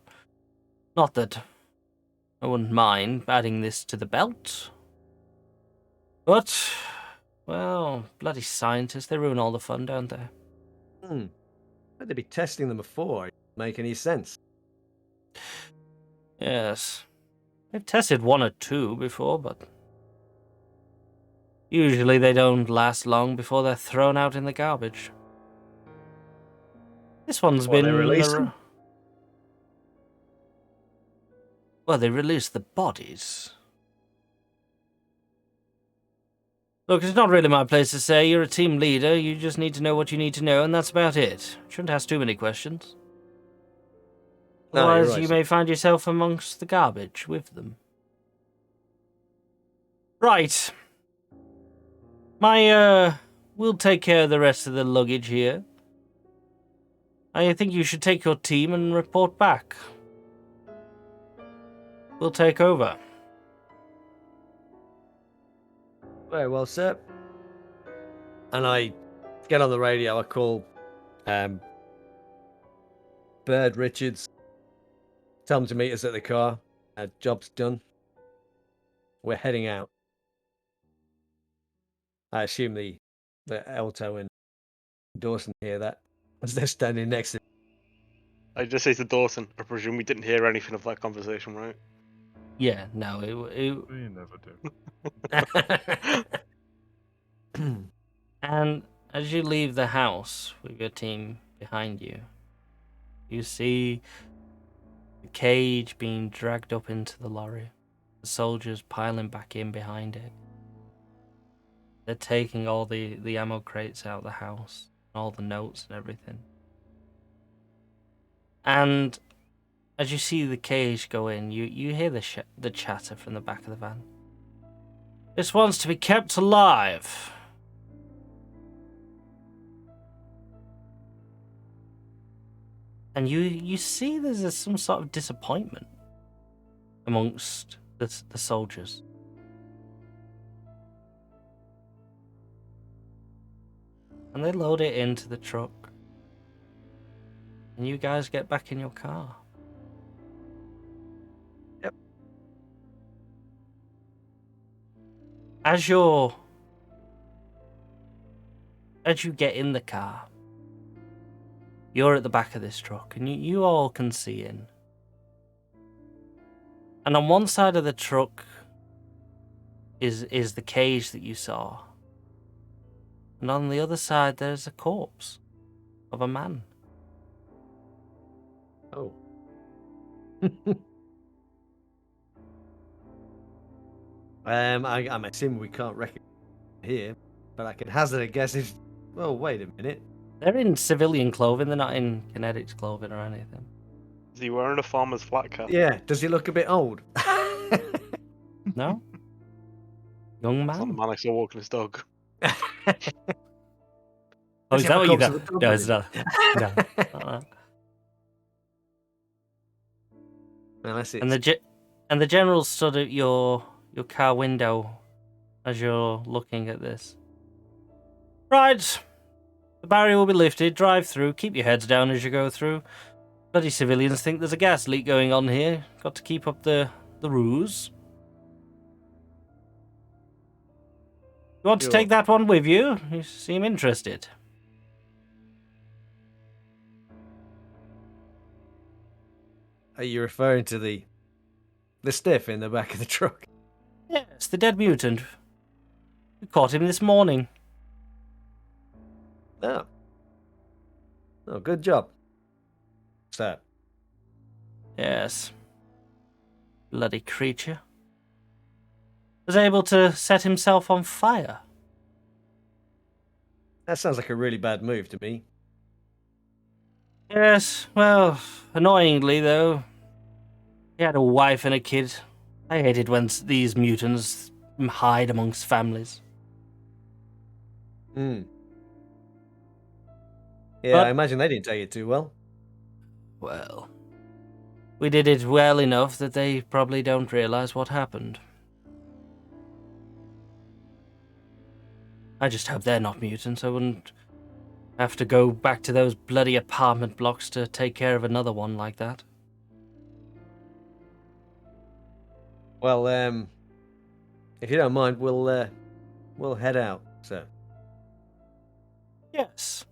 not that I wouldn't mind adding this to the belt. But, well, bloody scientists, they ruin all the fun, don't they? But they'd be testing them before. It doesn't make any sense. Yes. They've tested one or two before, but usually they don't last long before they're thrown out in the garbage. This one's been... They release them? Well, they released the bodies. Look, it's not really my place to say. You're a team leader. You just need to know what you need to know, and that's about it. Shouldn't ask too many questions. No, Otherwise, right, you sir. may find yourself amongst the garbage with them. Right. We'll take care of the rest of the luggage here. I think you should take your team and report back. We'll take over. Very well, sir. And I get on the radio. I call Bird Richards. Tell him to meet us at the car. Job's done. We're heading out. I assume the Elto and Dawson hear that as they're standing next to. I just say to Dawson, I presume we didn't hear anything of that conversation, right? Yeah, no, We never do. And as you leave the house with your team behind you, you see the cage being dragged up into the lorry. The soldiers piling back in behind it. They're taking all the ammo crates out of the house, all the notes and everything. And as you see the cage go in, you hear the chatter from the back of the van. This one's to be kept alive. And you see there's some sort of disappointment amongst the soldiers. And they load it into the truck. And you guys get back in your car. Yep. As you get in the car, you're at the back of this truck, and you all can see in. And on one side of the truck is the cage that you saw. And on the other side, there's a corpse of a man. Oh. I'm assuming we can't recognize here, but I can hazard a guess if... Well, wait a minute. They're in civilian clothing. They're not in Kinetics clothing or anything. Is he wearing a farmer's flat cap? Yeah, does he look a bit old? No? Young It's not the man? man I saw walking his dog. Oh, Does is he that have what a you corpse got? of a dog No, with it's him? not. No. Not that. Unless it's... And the general stood at your car window as you're looking at this. Right. The barrier will be lifted. Drive through. Keep your heads down as you go through. Bloody civilians think there's a gas leak going on here. Got to keep up the ruse. You want to Sure. take that one with you? You seem interested. Are you referring to the stiff in the back of the truck? Yes, the dead mutant. We caught him this morning. No. Oh, good job, sir. Yes. Bloody creature. Was able to set himself on fire. That sounds like a really bad move to me. Yes, well, annoyingly though, he had a wife and a kid. I hated when these mutants hide amongst families. Hmm. Yeah, But- I imagine they didn't take it too well. Well, we did it well enough that they probably don't realize what happened. I just hope they're not mutants. I wouldn't have to go back to those bloody apartment blocks to take care of another one like that. Well, if you don't mind, we'll head out, sir. Yes.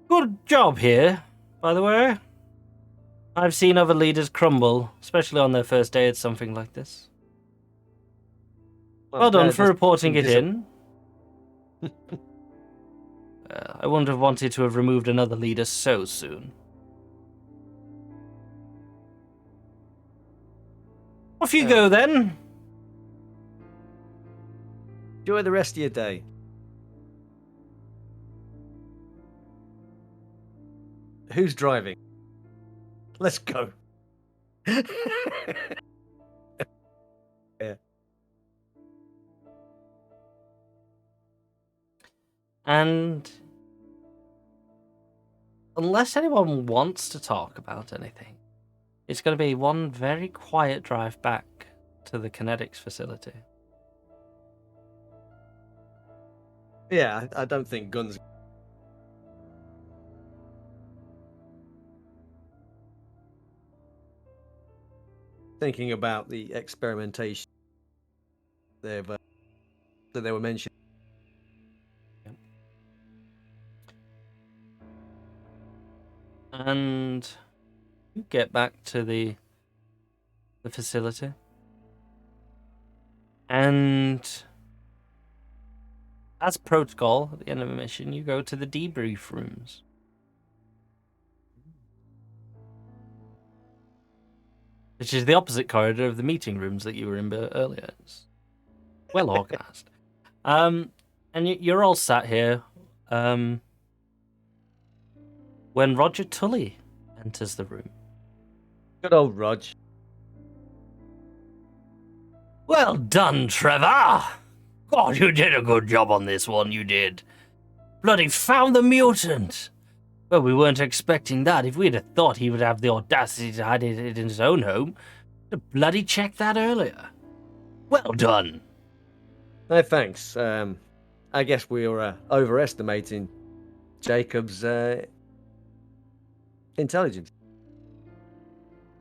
Good job here, by the way. I've seen other leaders crumble, especially on their first day at something like this. Well done for reporting it in. I wouldn't have wanted to have removed another leader so soon. Off you go then. Enjoy the rest of your day. Who's driving? Let's go. Yeah. And unless anyone wants to talk about anything, it's going to be one very quiet drive back to the kinetics facility. Yeah, I don't think Gunn's... Thinking about the experimentation that they were mentioning. And you get back to the facility. And as protocol, at the end of a mission, you go to the debrief rooms. Which is the opposite corridor of the meeting rooms that you were in earlier. It's well organized. And you're all sat here when Roger Tully enters the room. Good old Rog. Well done, Trevor! God, you did a good job on this one, you did. Bloody found the mutant! Well, we weren't expecting that. If we'd have thought he would have the audacity to hide it in his own home, we'd have bloody checked that earlier. Well done. No, thanks. I guess we were overestimating Jacob's intelligence.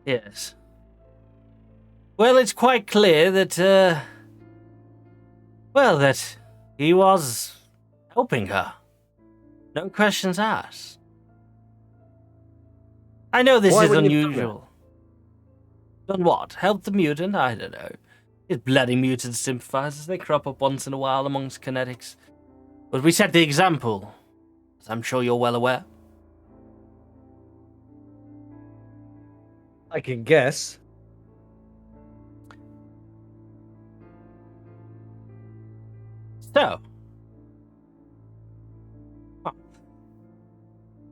Yes. Well, it's quite clear that, that he was helping her. No questions asked. I know this Why is wouldn't you have done unusual. Done what? Help the mutant? I don't know. His bloody mutant sympathizers, they crop up once in a while amongst kinetics. But we set the example, as I'm sure you're well aware. I can guess. So,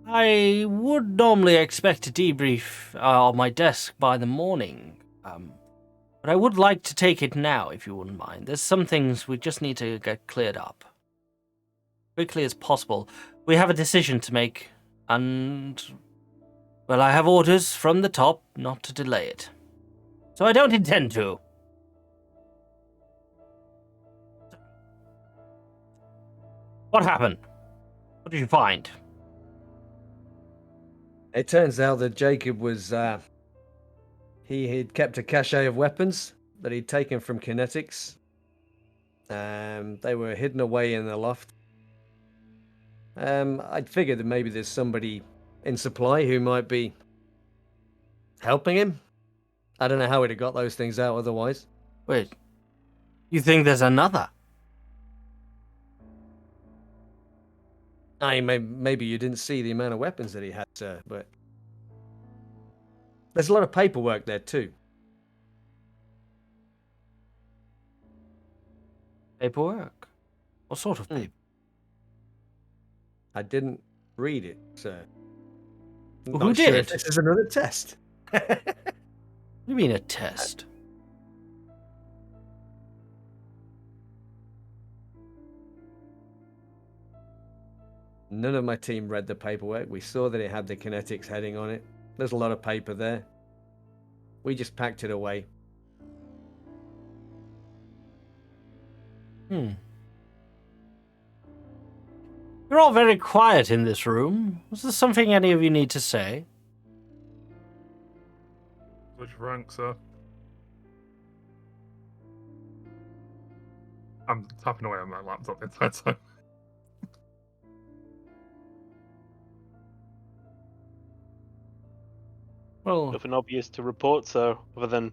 I would normally expect a debrief on my desk by the morning, but I would like to take it now, if you wouldn't mind. There's some things we just need to get cleared up. Quickly as possible. We have a decision to make, and, well, I have orders from the top not to delay it. So I don't intend to. What happened? What did you find? It turns out that Jacob was, he had kept a cache of weapons that he'd taken from Kinetics. They were hidden away in the loft. I'd figured that maybe there's somebody in supply who might be helping him. I don't know how he'd have got those things out otherwise. Wait, you think there's another? I mean, maybe you didn't see the amount of weapons that he had, sir, but there's a lot of paperwork there too. Paperwork? What sort of paper? I didn't read it, sir. Who Not sure did? if this is another test. What do you mean a test? None of my team read the paperwork. We saw that it had the Kinetics heading on it. There's a lot of paper there. We just packed it away. You're all very quiet in this room. Was there something any of you need to say? Which rank, sir? I'm tapping away on my laptop the entire time. Well, Nothing obvious to report, so other than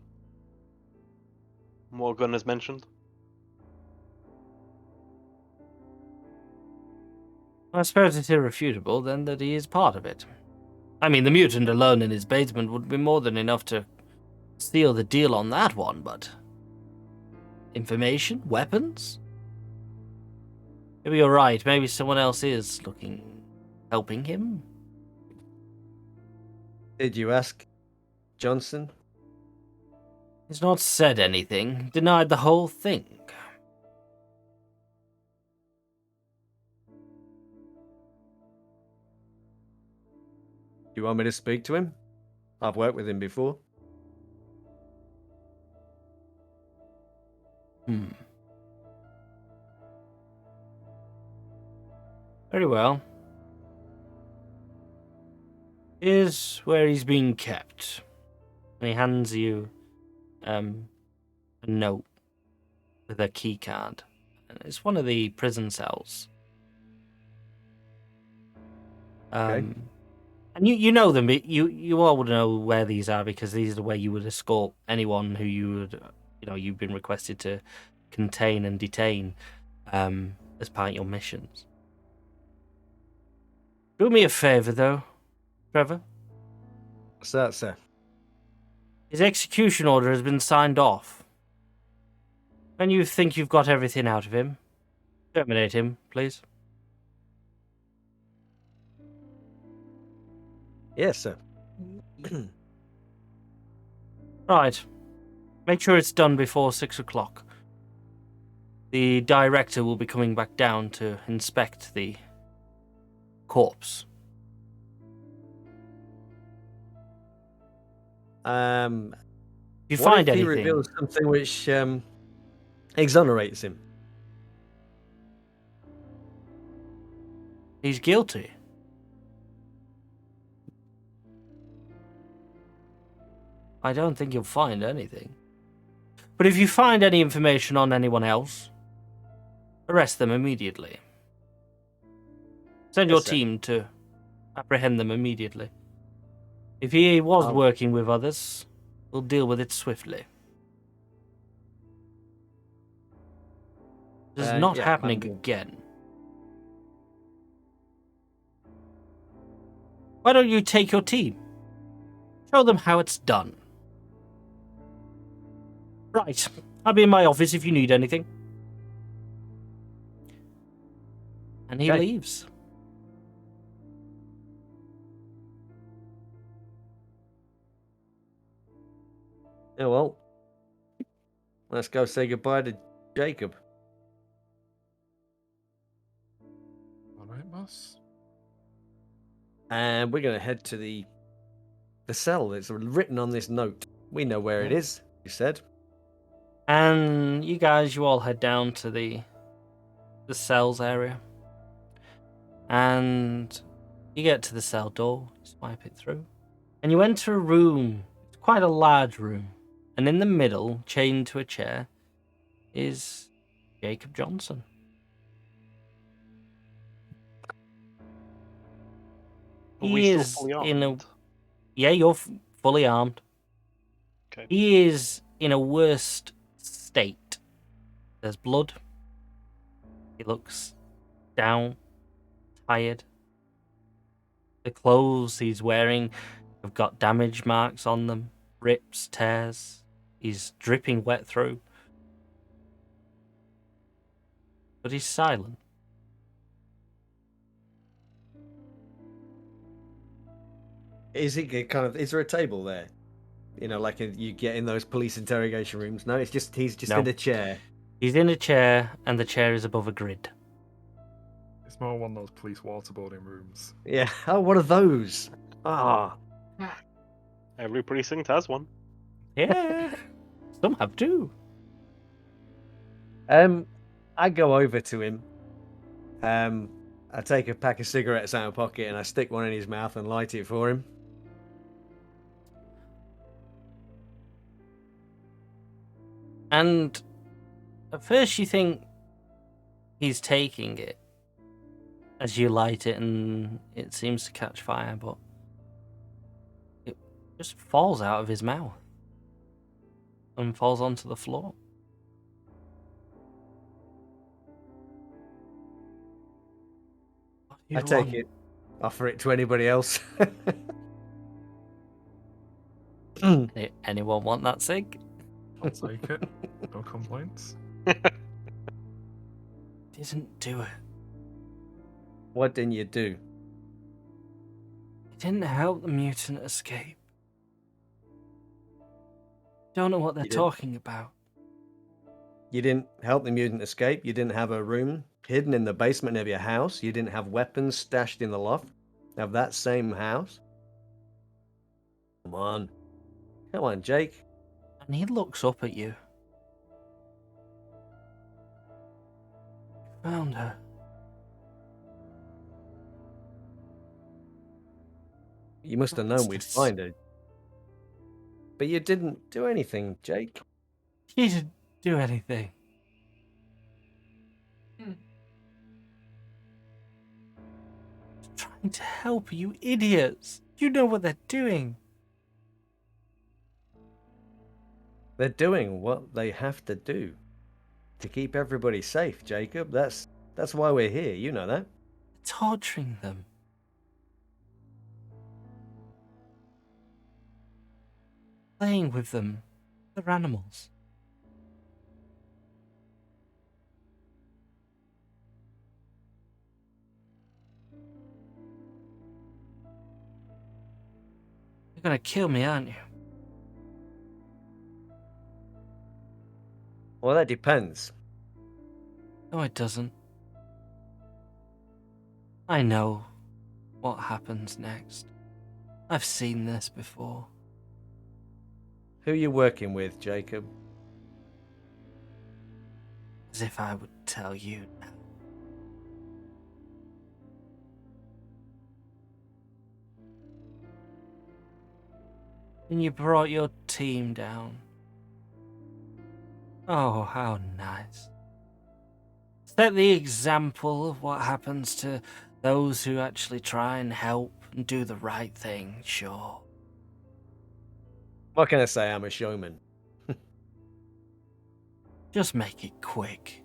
more Gunn has mentioned. I suppose it's irrefutable, then, that he is part of it. I mean, the mutant alone in his basement would be more than enough to seal the deal on that one, but... information? Weapons? Maybe you're right. Maybe someone else is helping him? Did you ask Johnson? He's not said anything. Denied the whole thing. Do you want me to speak to him? I've worked with him before. Very well. Here's where he's being kept. And he hands you a note with a key card. And it's one of the prison cells. Okay. And you know them. You all would know where these are because these are the way you would escort anyone who you've been requested to contain and detain as part of your missions. Do me a favor, though, Trevor. What's that, sir? His execution order has been signed off. When you think you've got everything out of him, terminate him, please. Yes, sir. Right. Make sure it's done before 6 o'clock. The director will be coming back down to inspect the corpse. If you What find if he anything, reveals something which exonerates him? he's guilty. I don't think you'll find anything. But if you find any information on anyone else, arrest them immediately. Send your Yes, sir. team to apprehend them immediately. If he was working with others, we'll deal with it swiftly. This is not yeah, happening I'm- again. Why don't you take your team? Show them how it's done. Right. I'll be in my office if you need anything. And he Okay. leaves. Yeah, well, let's go say goodbye to Jacob. All right, boss. And we're going to head to the cell. It's written on this note. We know where it is, you said. And you all head down to the cells area. And you get to the cell door, swipe it through. And you enter a room. It's quite a large room. And in the middle, chained to a chair, is Jacob Johnson. Are we still fully armed? Yeah, you're fully armed. Okay. He is in a worst state. There's blood. He looks down, tired. The clothes he's wearing have got damage marks on them, rips, tears. He's dripping wet through. But he's silent. Is there a table there? You know, like you get in those police interrogation rooms. No, he's just No. in a chair. He's in a chair, and the chair is above a grid. It's more one of those police waterboarding rooms. Yeah. Oh, what are those? Ah. Every precinct has one. Yeah. Some have too. I go over to him. I take a pack of cigarettes out of my pocket and I stick one in his mouth and light it for him. And at first you think he's taking it as you light it and it seems to catch fire, but it just falls out of his mouth and falls onto the floor. I take it, offer it to anybody else. Anyone want that cig? I'll take it. No complaints. Didn't do it. What didn't you do? He didn't help the mutant escape. Don't know what they're You didn't? talking about. You didn't help the mutant escape. You didn't have a room hidden in the basement of your house. You didn't have weapons stashed in the loft of that same house. Come on. Come on, Jake. And he looks up at you. Found her. You must have known we'd find her. But you didn't do anything, Jake. He didn't do anything. Trying to help you idiots. You know what they're doing. They're doing what they have to do to keep everybody safe, Jacob. That's why we're here. You know that. Torturing them. Playing with them. They're animals. You're gonna kill me, aren't you? Well, that depends. No, it doesn't. I know what happens next. I've seen this before. Who are you working with, Jacob? As if I would tell you now. And you brought your team down. Oh, how nice. Set the example of what happens to those who actually try and help and do the right thing, sure. What can I say? I'm a showman. Just make it quick.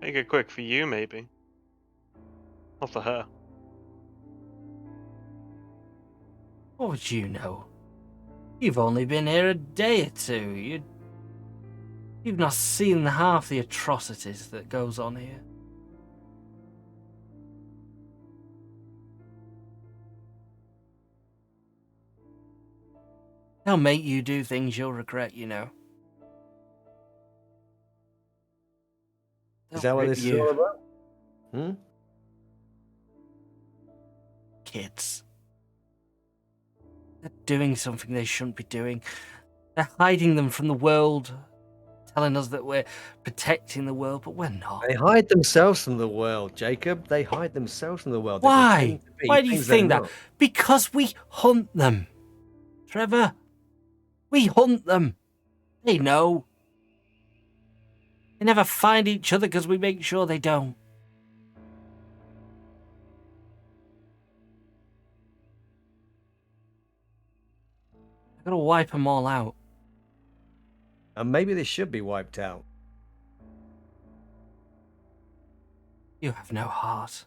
Make it quick for you, maybe. Not for her. What would you know? You've only been here a day or two. You've not seen half the atrocities that goes on here. They'll make you do things you'll regret, you know. Is that what this is all about? Hmm? Kids. They're doing something they shouldn't be doing. They're hiding them from the world, telling us that we're protecting the world, but we're not. They hide themselves from the world, Jacob. They hide themselves from the world. They Why? pretend to be Why do you things they're think that? not. Because we hunt them. Trevor, we hunt them. They know. They never find each other because we make sure they don't. I gotta wipe them all out. And maybe they should be wiped out. You have no heart.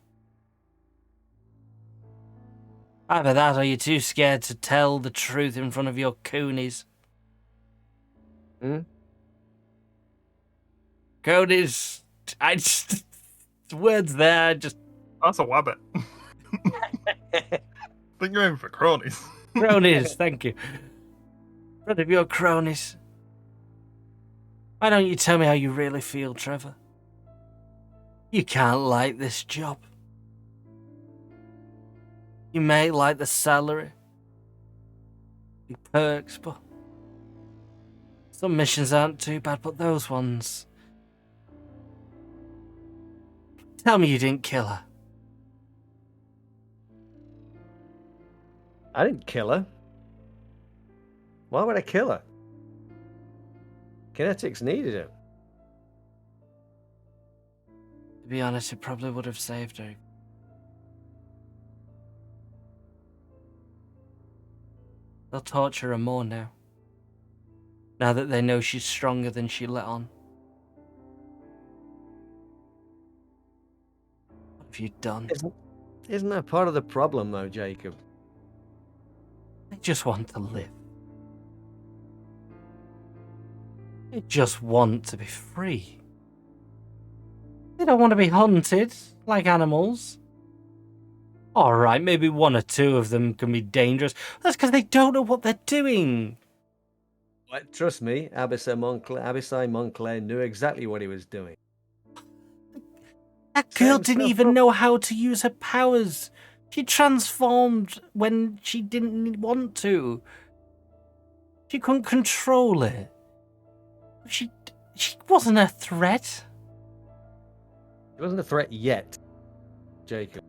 Either that or you're too scared to tell the truth in front of your coonies. Hmm? Coonies, I just... words there, That's a wabbit. I think you're aiming for cronies. Cronies, thank you. In front of your cronies. Why don't you tell me how you really feel, Trevor? You can't like this job. You may like the salary, the perks, but some missions aren't too bad, but those ones... Tell me you didn't kill her. I didn't kill her. Why would I kill her? Kinetics needed her. To be honest, it probably would have saved her. They'll torture her more now. Now that they know she's stronger than she let on. What have you done? Isn't that part of the problem, though, Jacob? They just want to live. They just want to be free. They don't want to be hunted like animals. Alright, maybe one or two of them can be dangerous. That's because they don't know what they're doing. What? Trust me, Abysai Montclair knew exactly what he was doing. That girl didn't even know how to use her powers. She transformed when she didn't want to. She couldn't control it. She wasn't a threat. It wasn't a threat yet, Jacob.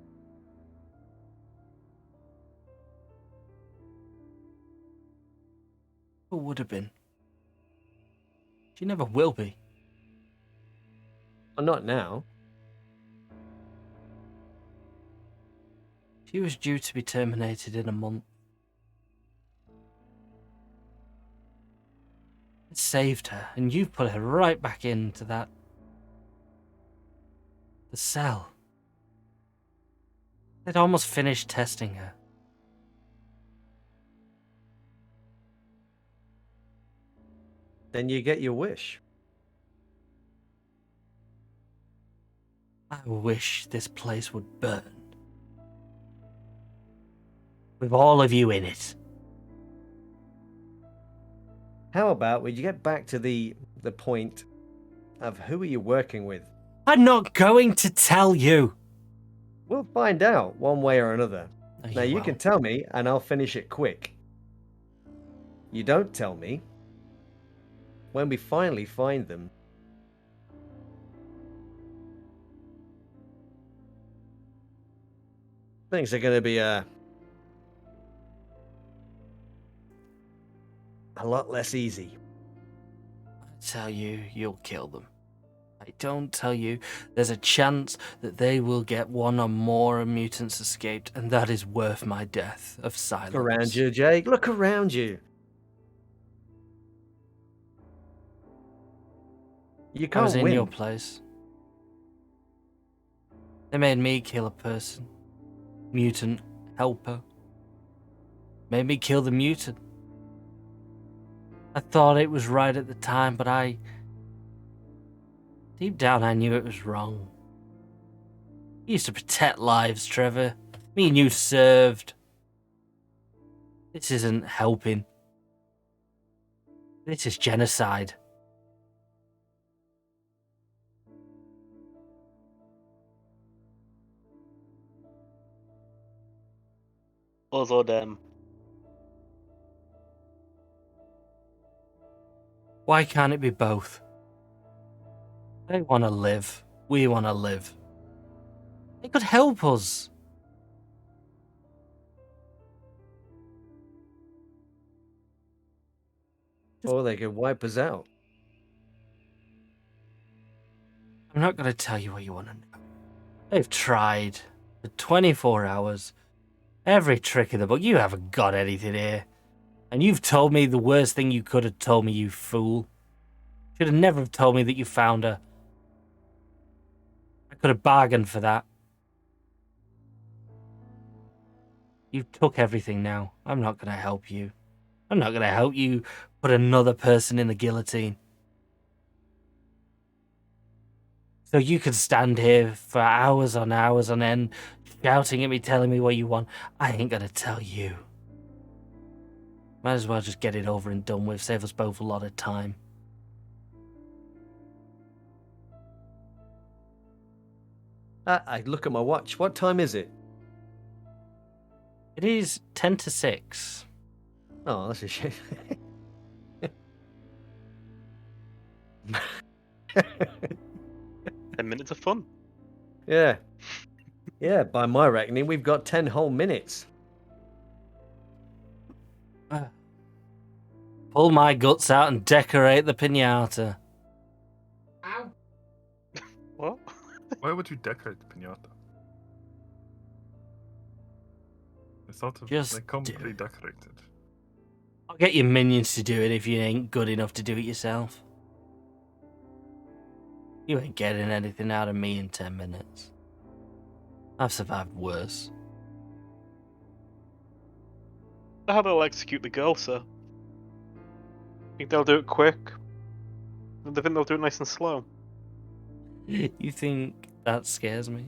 It would have been. She never will be. Well, not now. She was due to be terminated in a month. It saved her, and you've put her right back into the cell. They'd almost finished testing her. Then you get your wish. I wish this place would burn. With all of you in it. How about we get back to the point of who are you working with? I'm not going to tell you. We'll find out one way or another. No, Now you won't. can tell me and I'll finish it quick. You don't tell me. When we finally find them, things are going to be a lot less easy. I tell you, you'll kill them. I don't tell you, there's a chance that they will get one or more mutants escaped, and that is worth my death of silence. Look around you, Jake. Look around you. You I can't was in win. your place. They made me kill a person. Mutant helper. Made me kill the mutant. I thought it was right at the time, but deep down I knew it was wrong. You used to protect lives, Trevor. Me and you served. This isn't helping. This is genocide. Us or them. Why can't it be both? They want to live. We want to live. They could help us. Or they could wipe us out. I'm not going to tell you what you want to know. They've tried for 24 hours. Every trick in the book. You haven't got anything here. And you've told me the worst thing you could have told me, you fool. Should have never have told me that you found her. I could have bargained for that. You took everything now. I'm not going to help you. I'm not going to help you put another person in the guillotine. So you can stand here for hours on end, shouting at me, telling me what you want. I ain't going to tell you. Might as well just get it over and done with, save us both a lot of time. I look at my watch. What time is it? It is 10 to 6. Oh, that's a shame. 10 minutes of fun. Yeah. Yeah, by my reckoning, we've got 10 whole minutes. Pull my guts out and decorate the piñata. Ow. What? Why would you decorate the pinata? It's not. Just They come do it. pre-decorated. I'll get your minions to do it if you ain't good enough to do it yourself. You ain't getting anything out of me in 10 minutes. I've survived worse. How they'll execute the girl, sir? Think they'll do it quick? Or they think they'll do it nice and slow? You think that scares me?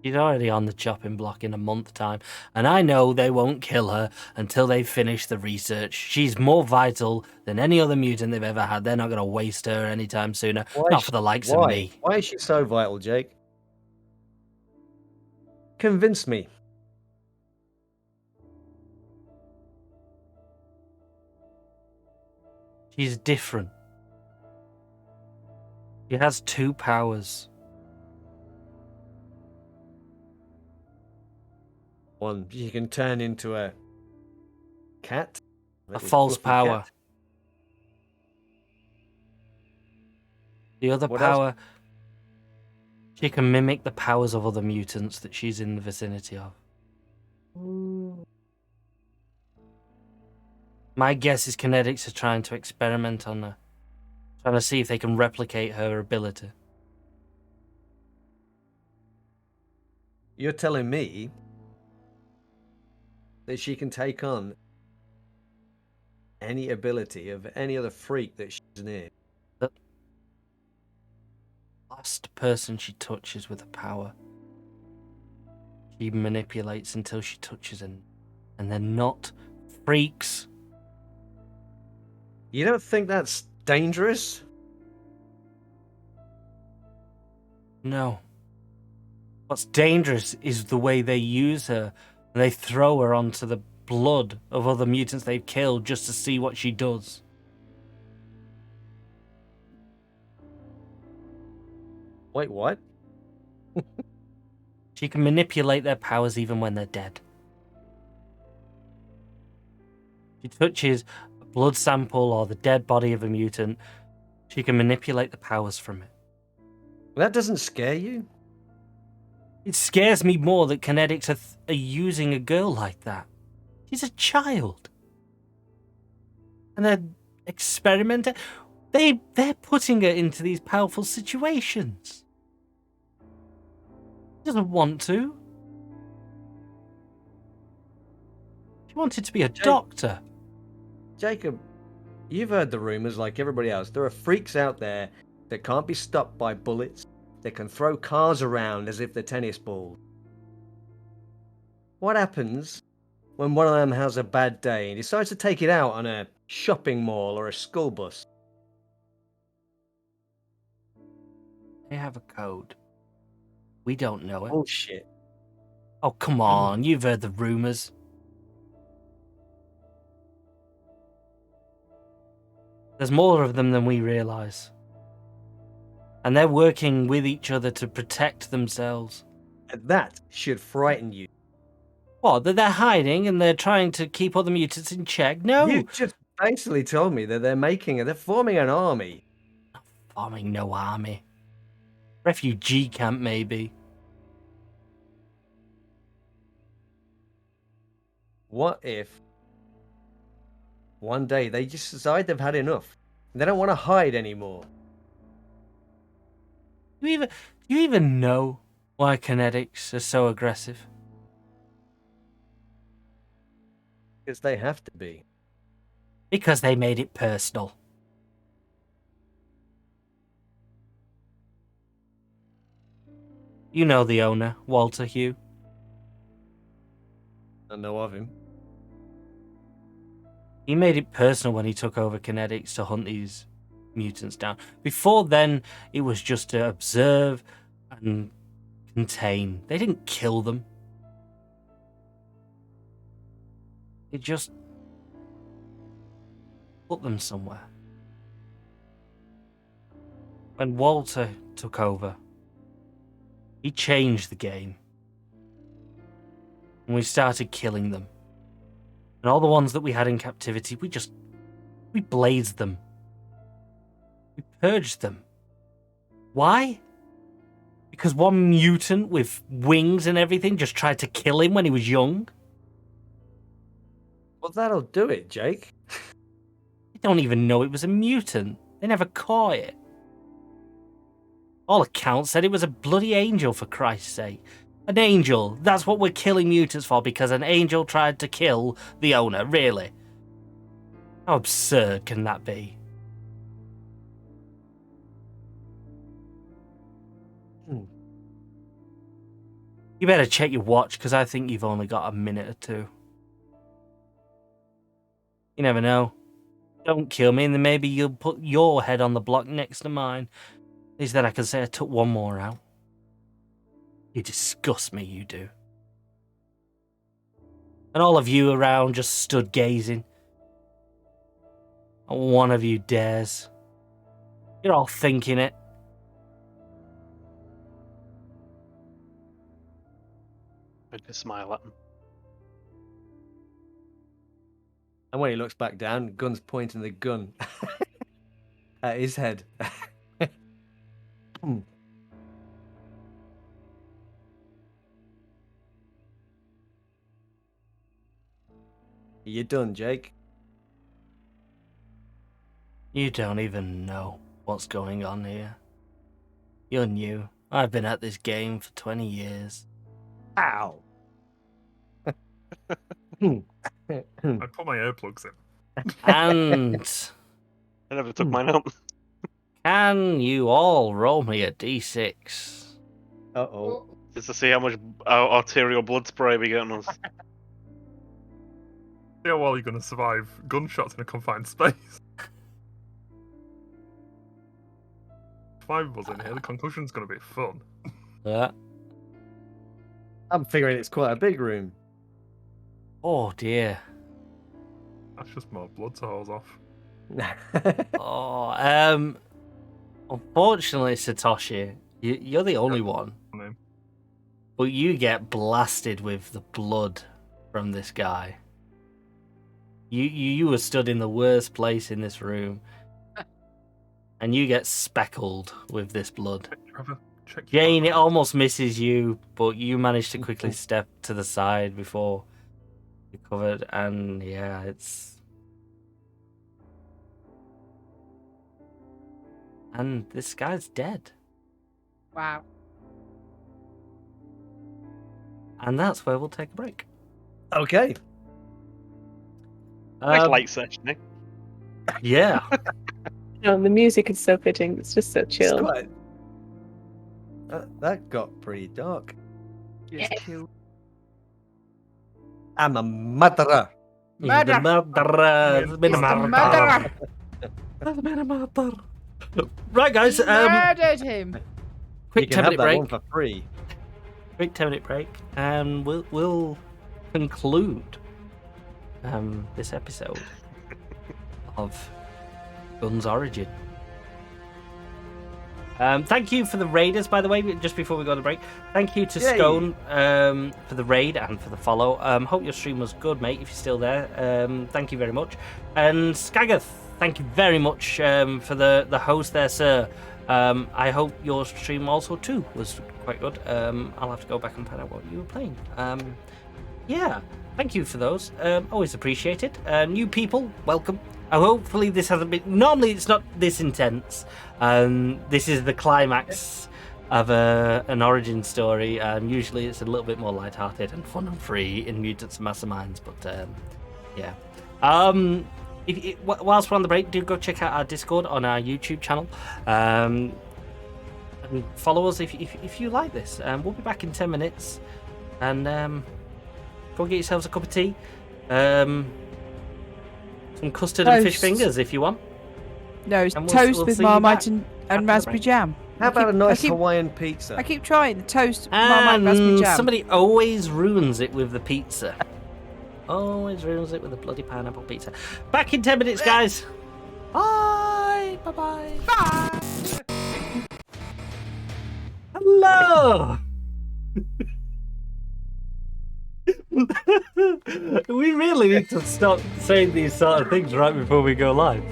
She's already on the chopping block in a month's time, and I know they won't kill her until they finish the research. She's more vital than any other mutant they've ever had. They're not going to waste her anytime sooner. Not for the likes of me. Why is she so vital, Jake? Convince me. She's different. She has 2 powers. One, she can turn into a cat. A false fluffy power. cat. The other What power, she can mimic the powers of other mutants that she's in the vicinity of. My guess is Kinetics are trying to experiment on her. Trying to see if they can replicate her ability. You're telling me that she can take on any ability of any other freak that she's near? The last person she touches with a power, she manipulates until she touches and they're not freaks. You don't think that's dangerous? No. What's dangerous is the way they use her. And they throw her onto the blood of other mutants they've killed just to see what she does. Wait, what? She can manipulate their powers even when they're dead. She touches a blood sample or the dead body of a mutant, she can manipulate the powers from it. That doesn't scare you? It scares me more that Kinetics are using a girl like that. She's a child. And they're experimenting. They're putting her into these powerful situations. She doesn't want to. She wanted to be a doctor. Jacob, You've heard the rumors like everybody else. There are freaks out there that can't be stopped by bullets. That can throw cars around as if they're tennis balls. What happens when one of them has a bad day and decides to take it out on a shopping mall or a school bus? They have a code. We don't know it. Bullshit. Oh, come on. You've heard the rumors. There's more of them than we realize. And they're working with each other to protect themselves. And that should frighten you. What, that they're hiding and they're trying to keep other mutants in check? No! You just basically told me that they're forming an army. Forming no army. Refugee camp, maybe. What if one day they just decide they've had enough and they don't want to hide anymore? Do you even know why kinetics are so aggressive? Because they have to be. Because they made it personal. You know the owner, Walter Hugh. I know of him. He made it personal when he took over kinetics to hunt these mutants down. Before then, it was just to observe and contain. They didn't kill them. They just put them somewhere. When Walter took over, he changed the game. And we started killing them. And all the ones that we had in captivity, we blazed them. We purged them. Why? Because one mutant with wings and everything just tried to kill him when he was young? Well, that'll do it, Jake. They don't even know it was a mutant. They never caught it. All accounts said it was a bloody angel, for Christ's sake. An angel. That's what we're killing mutants for, because an angel tried to kill the owner. Really? How absurd can that be? You better check your watch, because I think you've only got a minute or two. You never know. Don't kill me, and then maybe you'll put your head on the block next to mine. At least then I can say I took one more out. You disgust me, you do. And all of you around just stood gazing. Not one of you dares. You're all thinking it. I just smile at him. And when he looks back down, Gunn's pointing the gun at his head. You done, Jake? You don't even know what's going on here. You're new. I've been at this game for 20 years. Ow! I'd put my earplugs in. And I never took mine out. can you all roll me a d6? Uh-oh. Just to see how much arterial blood spray we get on us. See how well you're going to survive gunshots in a confined space. 5 of us in here, the concussion's going to be fun. Yeah. I'm figuring it's quite a big room. Oh dear. That's just more blood to hose off. Oh, unfortunately, Satoshi, you're the only one. But you get blasted with the blood from this guy. You were stood in the worst place in this room. And you get speckled with this blood. Jane, it almost misses you, but you manage to quickly step to the side before you're covered. And yeah, it's... And this guy's dead. Wow. And that's where we'll take a break. Okay. Nice light session, eh? Yeah. The music is so fitting. It's just so chill. That got pretty dark. It's cool. I'm a murderer. Murder. It's been a It's the murder. murderer. Right, guys. He murdered him. Quick You can 10-minute have that break. one for free. Quick 10-minute break, and we'll conclude this episode of Gunn's Origin. Thank you for the raiders, by the way, just before we go to break. Thank you to Scone for the raid and for the follow. Hope your stream was good, mate, if you're still there. Thank you very much. And Skaggath, thank you very much for the host there, sir. I hope your stream also, too, was quite good. I'll have to go back and find out what you were playing. Yeah, thank you for those. Always appreciated. New people, welcome. Hopefully this hasn't been... Normally it's not this intense. This is the climax of an origin story. Usually it's a little bit more lighthearted and fun and free in Mutants and Masterminds. But yeah. Whilst we're on the break, do go check out our Discord on our YouTube channel. And follow us if you like this. We'll be back in 10 minutes. And go get yourselves a cup of tea. Some custard and fish fingers if you want. No, it's And toast we'll with see you Marmite back and after the raspberry break. jam. How about a nice I keep- Hawaiian pizza? I keep trying the toast, Marmite, and raspberry And jam. somebody always ruins it with the pizza. Always ruins it with the bloody pineapple pizza. Back in 10 minutes, guys. Bye. Bye-bye. Bye. Hello. We really need to stop saying these sort of things right before we go live.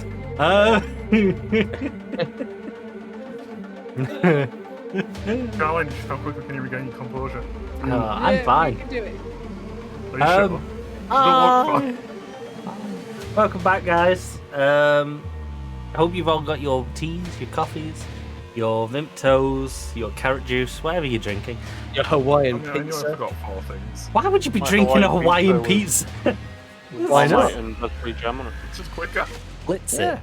Challenge. How quickly can you regain your composure? I'm fine. You can do it. Are you sure? You don't look fine. Welcome back, guys. I hope you've all got your teas, your coffees, your Vimptos, your carrot juice, whatever you're drinking. Your Hawaiian I knew I pizza. forgot 4 things. Why would you be My drinking a Hawaiian Hawaiian pizza? Why not? And raspberry jam on it. It's just quicker. Blitz Yeah. it.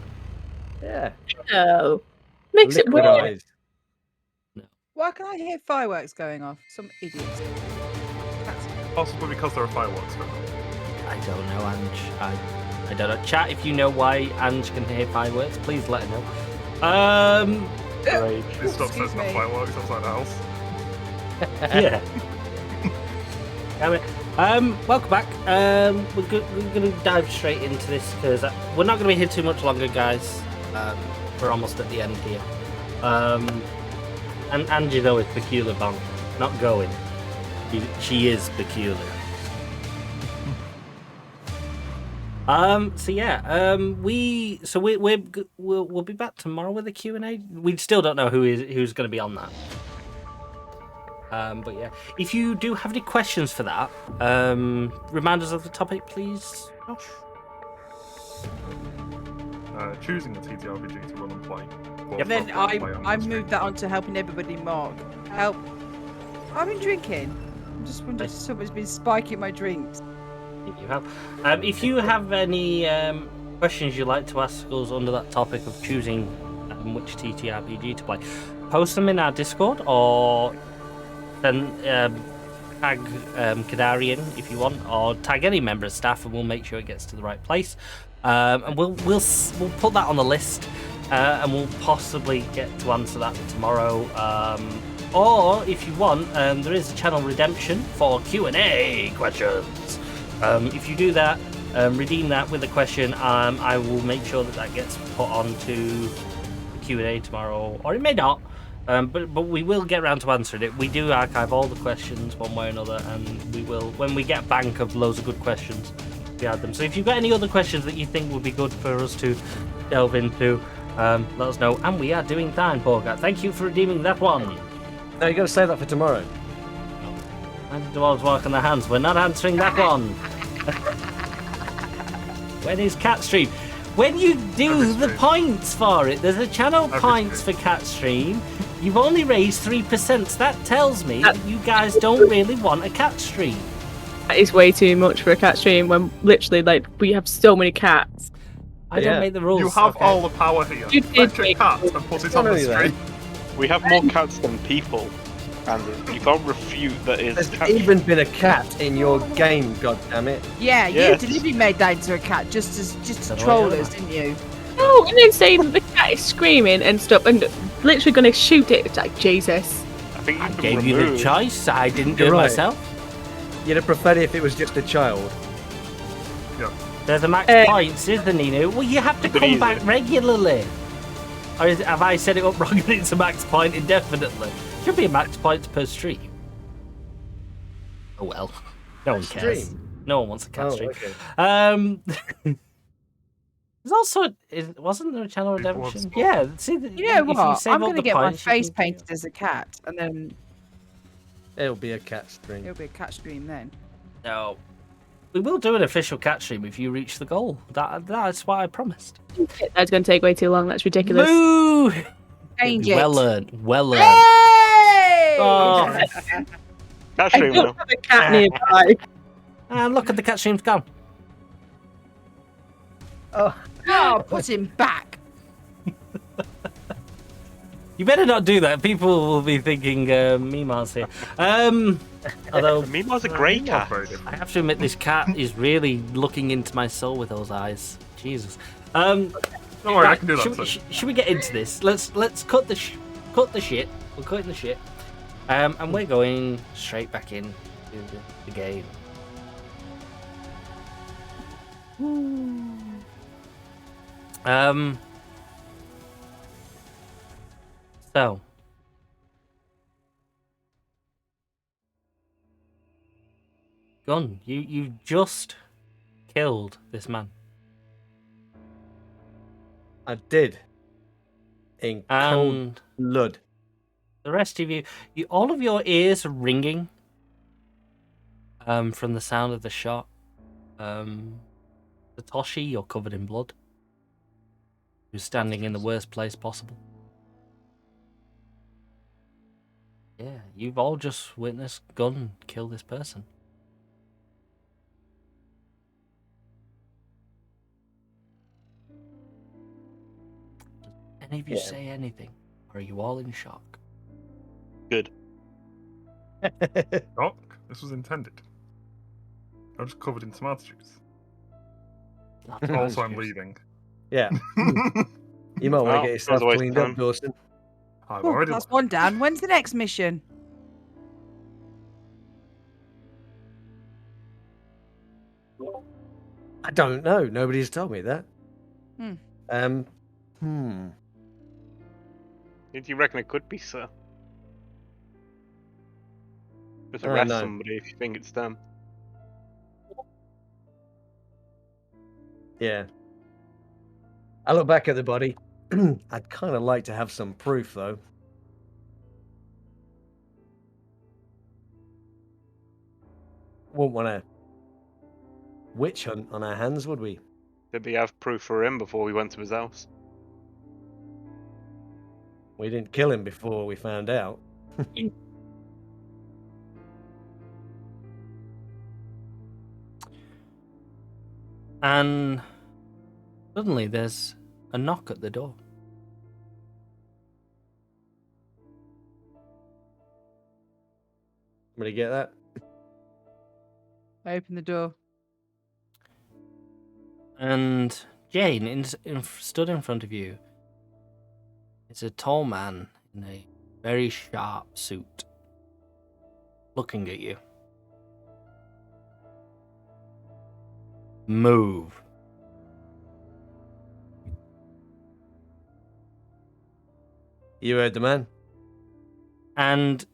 Yeah. Oh, makes it weird. Liquidized. Why can I hear fireworks going off? Some idiots. That's Possibly because there are fireworks going on. I don't know, Ange. I don't know. Chat, if you know why Ange can hear fireworks, please let her know. Great. This stuff Excuse says no me. fireworks outside the house. Yeah. Damn it. Welcome back. We're going to dive straight into this because we're not going to be here too much longer, guys. We're almost at the end here. And Angie, though, is peculiar bang. Not going. She is peculiar. So yeah, we'll be back tomorrow with a Q&A. We still don't know who's going to be on that. But yeah, if you do have any questions for that, remind us of the topic, please, Josh. Choosing a TTRPG to run and play. Yep. Then I moved moved that on to helping everybody mark. Help. I've been drinking. I'm just wondering if somebody's been spiking my drinks. You have. If you have any questions you'd like to ask us under that topic of choosing which TTRPG to play, post them in our Discord or then tag Kadarian if you want, or tag any member of staff, and we'll make sure it gets to the right place. And we'll put that on the list, and we'll possibly get to answer that tomorrow. Or if you want, there is a channel redemption for Q&A questions. If you do that, redeem that with a question, I will make sure that gets put onto the Q&A tomorrow, or it may not. But we will get around to answering it. We do archive all the questions one way or another, and we will, when we get a bank of loads of good questions, we add them. So if you've got any other questions that you think would be good for us to delve into, let us know. And we are doing time, Borgat. Thank you for redeeming that one. No, you got to save that for tomorrow. And dwarves walk on their hands. We're not answering that one. When is Catstream? When you do the points for it, there's a channel points for Catstream. You've only raised 3%. That tells me that you guys don't really want a cat stream. That is way too much for a cat stream when literally, like, we have so many cats. I don't Yeah. make the rules. You have okay? all the power here. You did Fetch a make cat the and put it I on the know that. stream. We have more cats than people, and you can't refute that it's There's cat. even been a cat in your game, goddammit. Yeah, Yes. you deliberately made that into a cat just to So troll yeah. us, didn't you? No, and then saying that the cat is screaming and stuff, and literally going to shoot it. It's like, Jesus. I think I you've been gave you removed. the choice. I didn't do You're it right. myself. You'd have preferred it if it was just a child. There's a max points, isn't there, Nino? Well, you have to Keep it come easy. back regularly. Or have I set it up wrong and it's a max point indefinitely? Should be a max points per stream. Oh well. No one cares. Stream? No one wants a cat Oh, stream. okay. There's also wasn't there a channel People redemption? have Yeah. See, You know if you what? save I'm up going to the get my points, you face can- painted as a cat, and then It'll be a cat stream. it'll be a cat stream then. No. We will do an official cat stream if you reach the goal. That's what I promised. That's going to take way too long. That's ridiculous. Moo! Change it. Well earned. Well earned. Hey! Oh. Cat I stream don't now. have a cat nearby. And look at the cat stream's gone. Oh, Oh, put him back. You better not do that. People will be thinking Mimar's here. Although Mimar's a grey Mimar's cat. very different. I have to admit, this cat is really looking into my soul with those eyes. Jesus. Don't worry, I Right, can do that should, too. should we get into this? Let's cut the shit. We're cutting the shit. And we're going straight back in to the game. So. Gunn, you just killed this man. I did. In cold And blood. the rest of you, all of your ears are ringing from the sound of the shot. Satoshi, you're covered in blood. You're standing in the worst place possible. Yeah, you've all just witnessed Gunn kill this person. Did any of you say anything? Or are you all in shock? Good. Oh, this was intended. I'm just covered in tomato juice. Also, I'm leaving. Yeah. You might want Well, to get yourself that was a waste cleaned of up, time. Dawson. I've Oh, already that's one down. When's the next mission? I don't know. Nobody's told me that. Hmm. Hmm. Do you reckon it could be, sir? Just Oh, arrest no. somebody if you think it's them. Yeah. I look back at the body. I'd kind of like to have some proof, though. Wouldn't want a witch hunt on our hands, would we? Did we have proof for him before we went to his house? We didn't kill him before we found out. And suddenly there's a knock at the door. Somebody get that? I open the door. And Jane, stood in front of you, is a tall man in a very sharp suit, looking at you. Move. You heard the man. And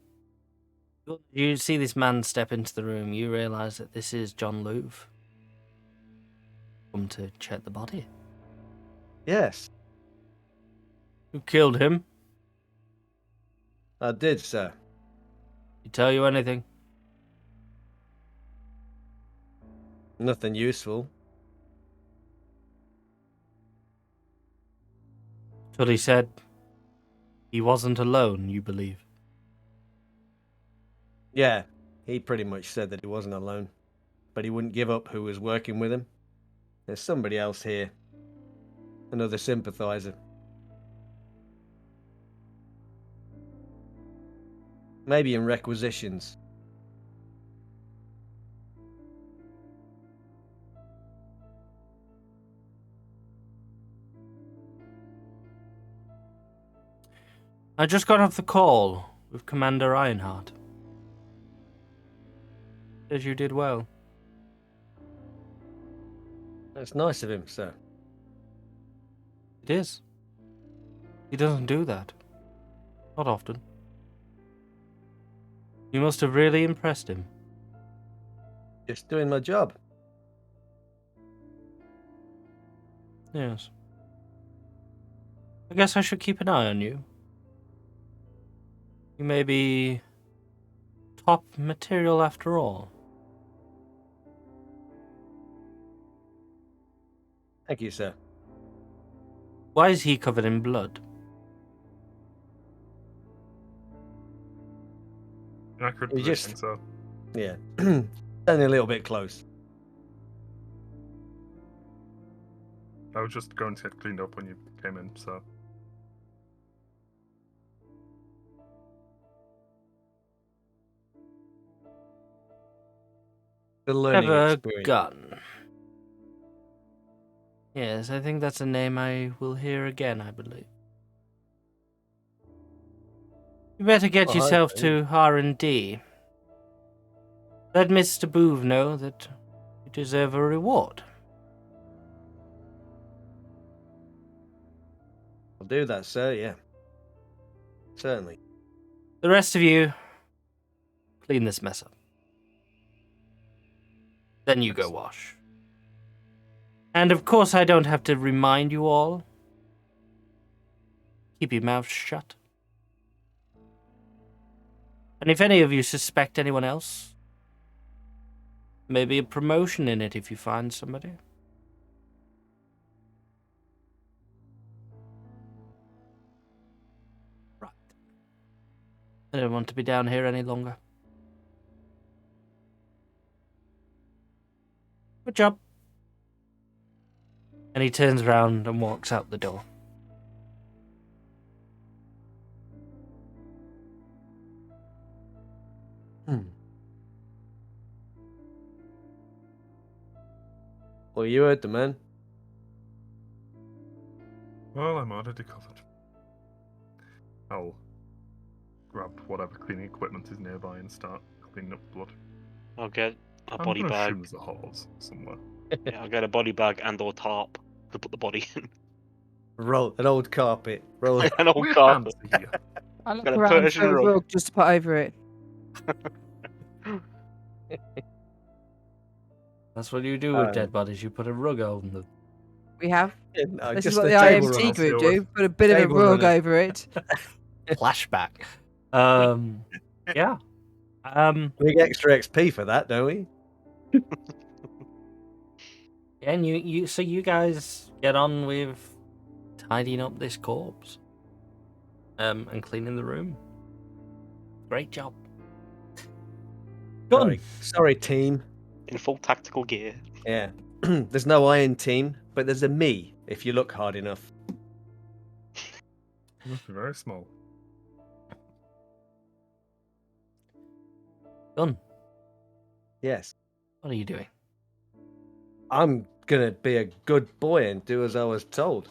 you see this man step into the room. You realise that this is John Louvre. Come to check the body. Yes, Who killed him? I did, sir. He tell you anything? Nothing useful. Till he said he wasn't alone, you believe? Yeah, he pretty much said that he wasn't alone, but he wouldn't give up who was working with him. There's somebody else here. Another sympathizer. Maybe in requisitions. I just got off the call with Commander Ironheart. Says you did well. That's nice of him, sir. It is. He doesn't do that. Not often. You must have really impressed him. Just doing my job. Yes. I guess I should keep an eye on you. You may be top material after all. Thank you, sir. Why is he covered in blood? Accurate You position, just- so. Yeah. Standing a little bit close. I was just going to get cleaned up when you came in, so. The learning Ever experience. Gunn. Yes, I think that's a name I will hear again, I believe. You better get Oh, yourself okay. to R&D. Let Mr. Boove know that you deserve a reward. I'll do that, sir, yeah. Certainly. The rest of you, clean this mess up. Then you go wash. And of course I don't have to remind you all. Keep your mouths shut. And if any of you suspect anyone else, maybe a promotion in it if you find somebody. Right. I don't want to be down here any longer. Good job. And he turns around and walks out the door. Well, you heard the man. Well, I'm already covered. I'll grab whatever cleaning equipment is nearby and start cleaning up blood. I'll get a I'm body gonna bag. assume there's a hose somewhere. Yeah, I'll get a body bag and or tarp to put the body in. Roll an old carpet. Roll An old We're carpet. fancy here. I look Got a around Persian for a rug. rug just to put over it. That's what you do with Um, dead bodies. You put a rug on them. We have. No, This just is what the table IMT runner. group Still do. Put a bit of a Table rug runner. over it. Flashback. Yeah. We get extra XP for that, don't we? And so you guys get on with tidying up this corpse. And cleaning the room. Great job. Gunn. Sorry, team. In full tactical gear. Yeah. There's no iron team, but there's a me if you look hard enough. It must be very small. Gunn, Yes. what are you doing? I'm gonna be a good boy and do as I was told.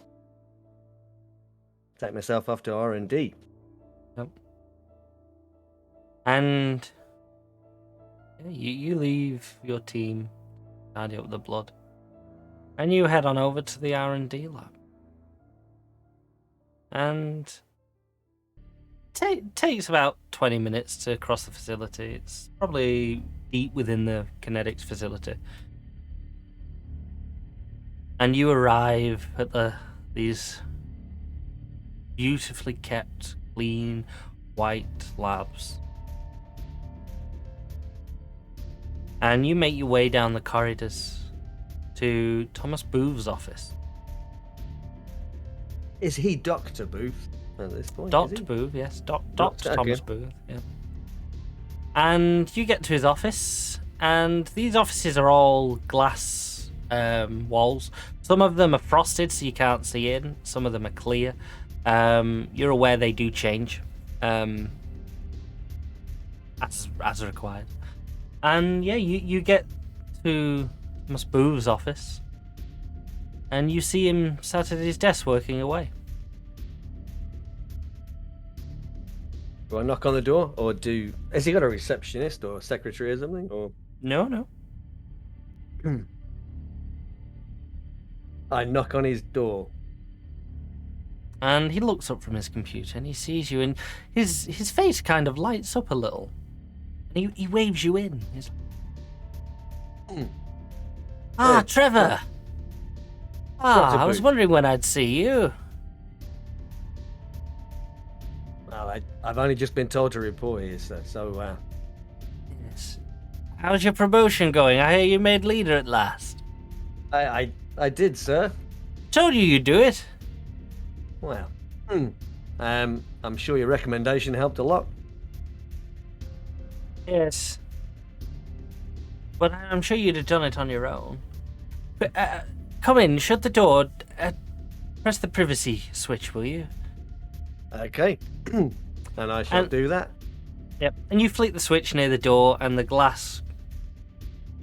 Take myself off to R&D. And yeah, you leave your team, tidy up the blood, and you head on over to the R&D lab. And takes about 20 minutes to cross the facility. It's probably deep within the kinetics facility. And you arrive at these beautifully kept, clean, white labs. And you make your way down the corridors to Thomas Booth's office. Is he Dr. Booth at this point? Dr. Booth, yes. Dr. Okay. Thomas Booth, yeah. And you get to his office, and these offices are all glass walls. Some of them are frosted, so you can't see in. Some of them are clear. You're aware they do change as required. And yeah, you get to Thomas Booth's office, and you see him sat at his desk working away. Do I knock on the door, or has he got a receptionist or a secretary or something? Or No. I knock on his door. And he looks up from his computer and he sees you, and his face kind of lights up a little. And he waves you in. He's like, Trevor! I was wondering when I'd see you. Well, I've only just been told to report here, sir, so... Yes. How's your promotion going? I hear you made leader at last. I did, sir. Told you you'd do it. Well, I'm sure your recommendation helped a lot. Yes. But I'm sure you'd have done it on your own. But, come in, shut the door, press the privacy switch, will you? Okay. And I shall do that. Yep. And you flick the switch near the door, and the glass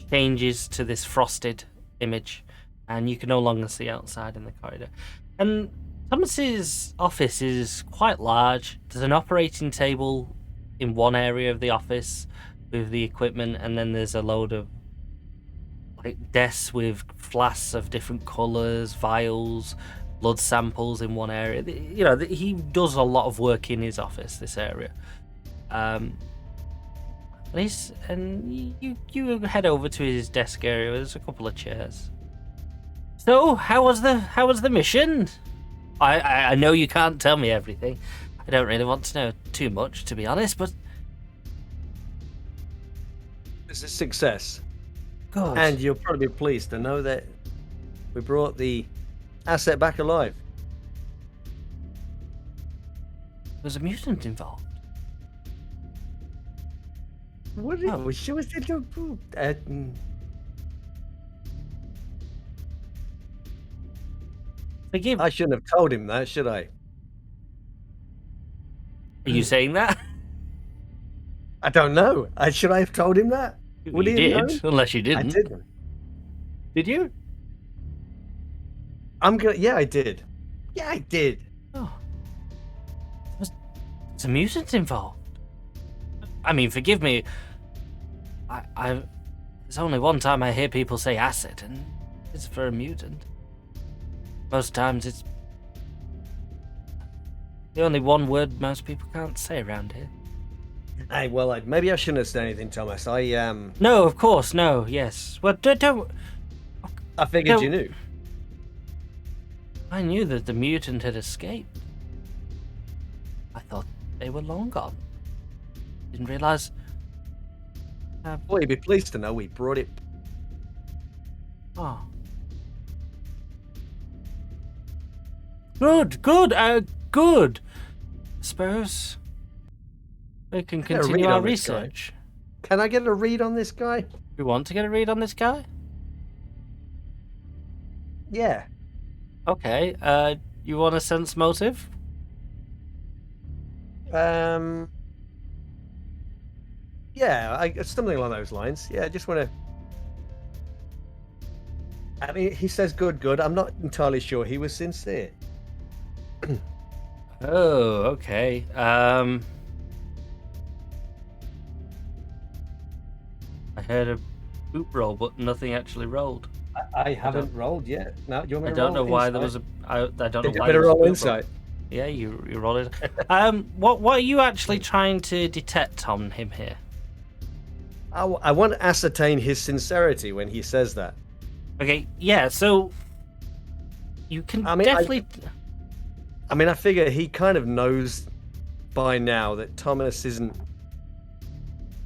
changes to this frosted image, and you can no longer see outside in the corridor. And Thomas's office is quite large. There's an operating table in one area of the office with the equipment, and then there's a load of desks with flasks of different colours, vials, blood samples in one area. He does a lot of work in his office, this area. And you head over to his desk area. There's a couple of chairs. So, how was the mission? I know you can't tell me everything. I don't really want to know too much, to be honest, but... It's a success. Good. And you'll probably be pleased to know that we brought the asset back alive. There's a mutant involved. What did we show us Forgive. I shouldn't have told him that, should I? Are you saying that? I don't know. Should I have told him that? Would You he have did, known? unless you didn't. I didn't. Did you? Yeah, I did. Yeah, I did. Oh. There's a mutant involved. I mean, forgive me. There's only one time I hear people say acid, and it's for a mutant. Most times it's the only one word most people can't say around here. Hey, well, maybe I shouldn't have said anything, Thomas. No, of course, no, yes. Well, don't. I figured you knew. I knew that the mutant had escaped. I thought they were long gone. Didn't realize. Well, you'd be pleased to know we brought it. Oh. Good. Good. I suppose we can continue our research. Can I get a read on this guy? You want to get a read on this guy? Yeah. Okay. You want a sense motive? Yeah, something along those lines. Yeah, I just want to. I mean, he says good. I'm not entirely sure he was sincere. Oh, okay. I heard a boop roll, but nothing actually rolled. I haven't rolled yet. No, do you want me I to don't know roll why insight? there was a. I don't know why. Better there was a roll boop insight. Yeah, you roll it. What are you actually trying to detect on him here? I want to ascertain his sincerity when he says that. Okay, yeah. So you can definitely. I figure he kind of knows by now that Thomas isn't.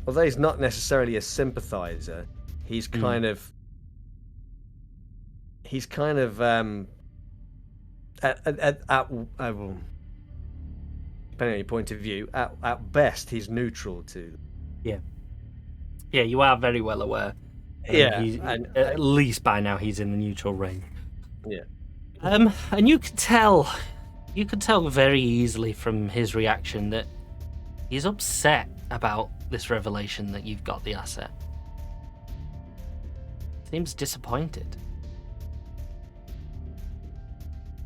Although he's not necessarily a sympathizer, he's kind of. He's kind of depending on your point of view, at best he's neutral to. Yeah, you are very well aware. Yeah, at least by now he's in the neutral ring. Yeah. And you could tell very easily from his reaction that he's upset about this revelation that you've got the asset. Seems disappointed.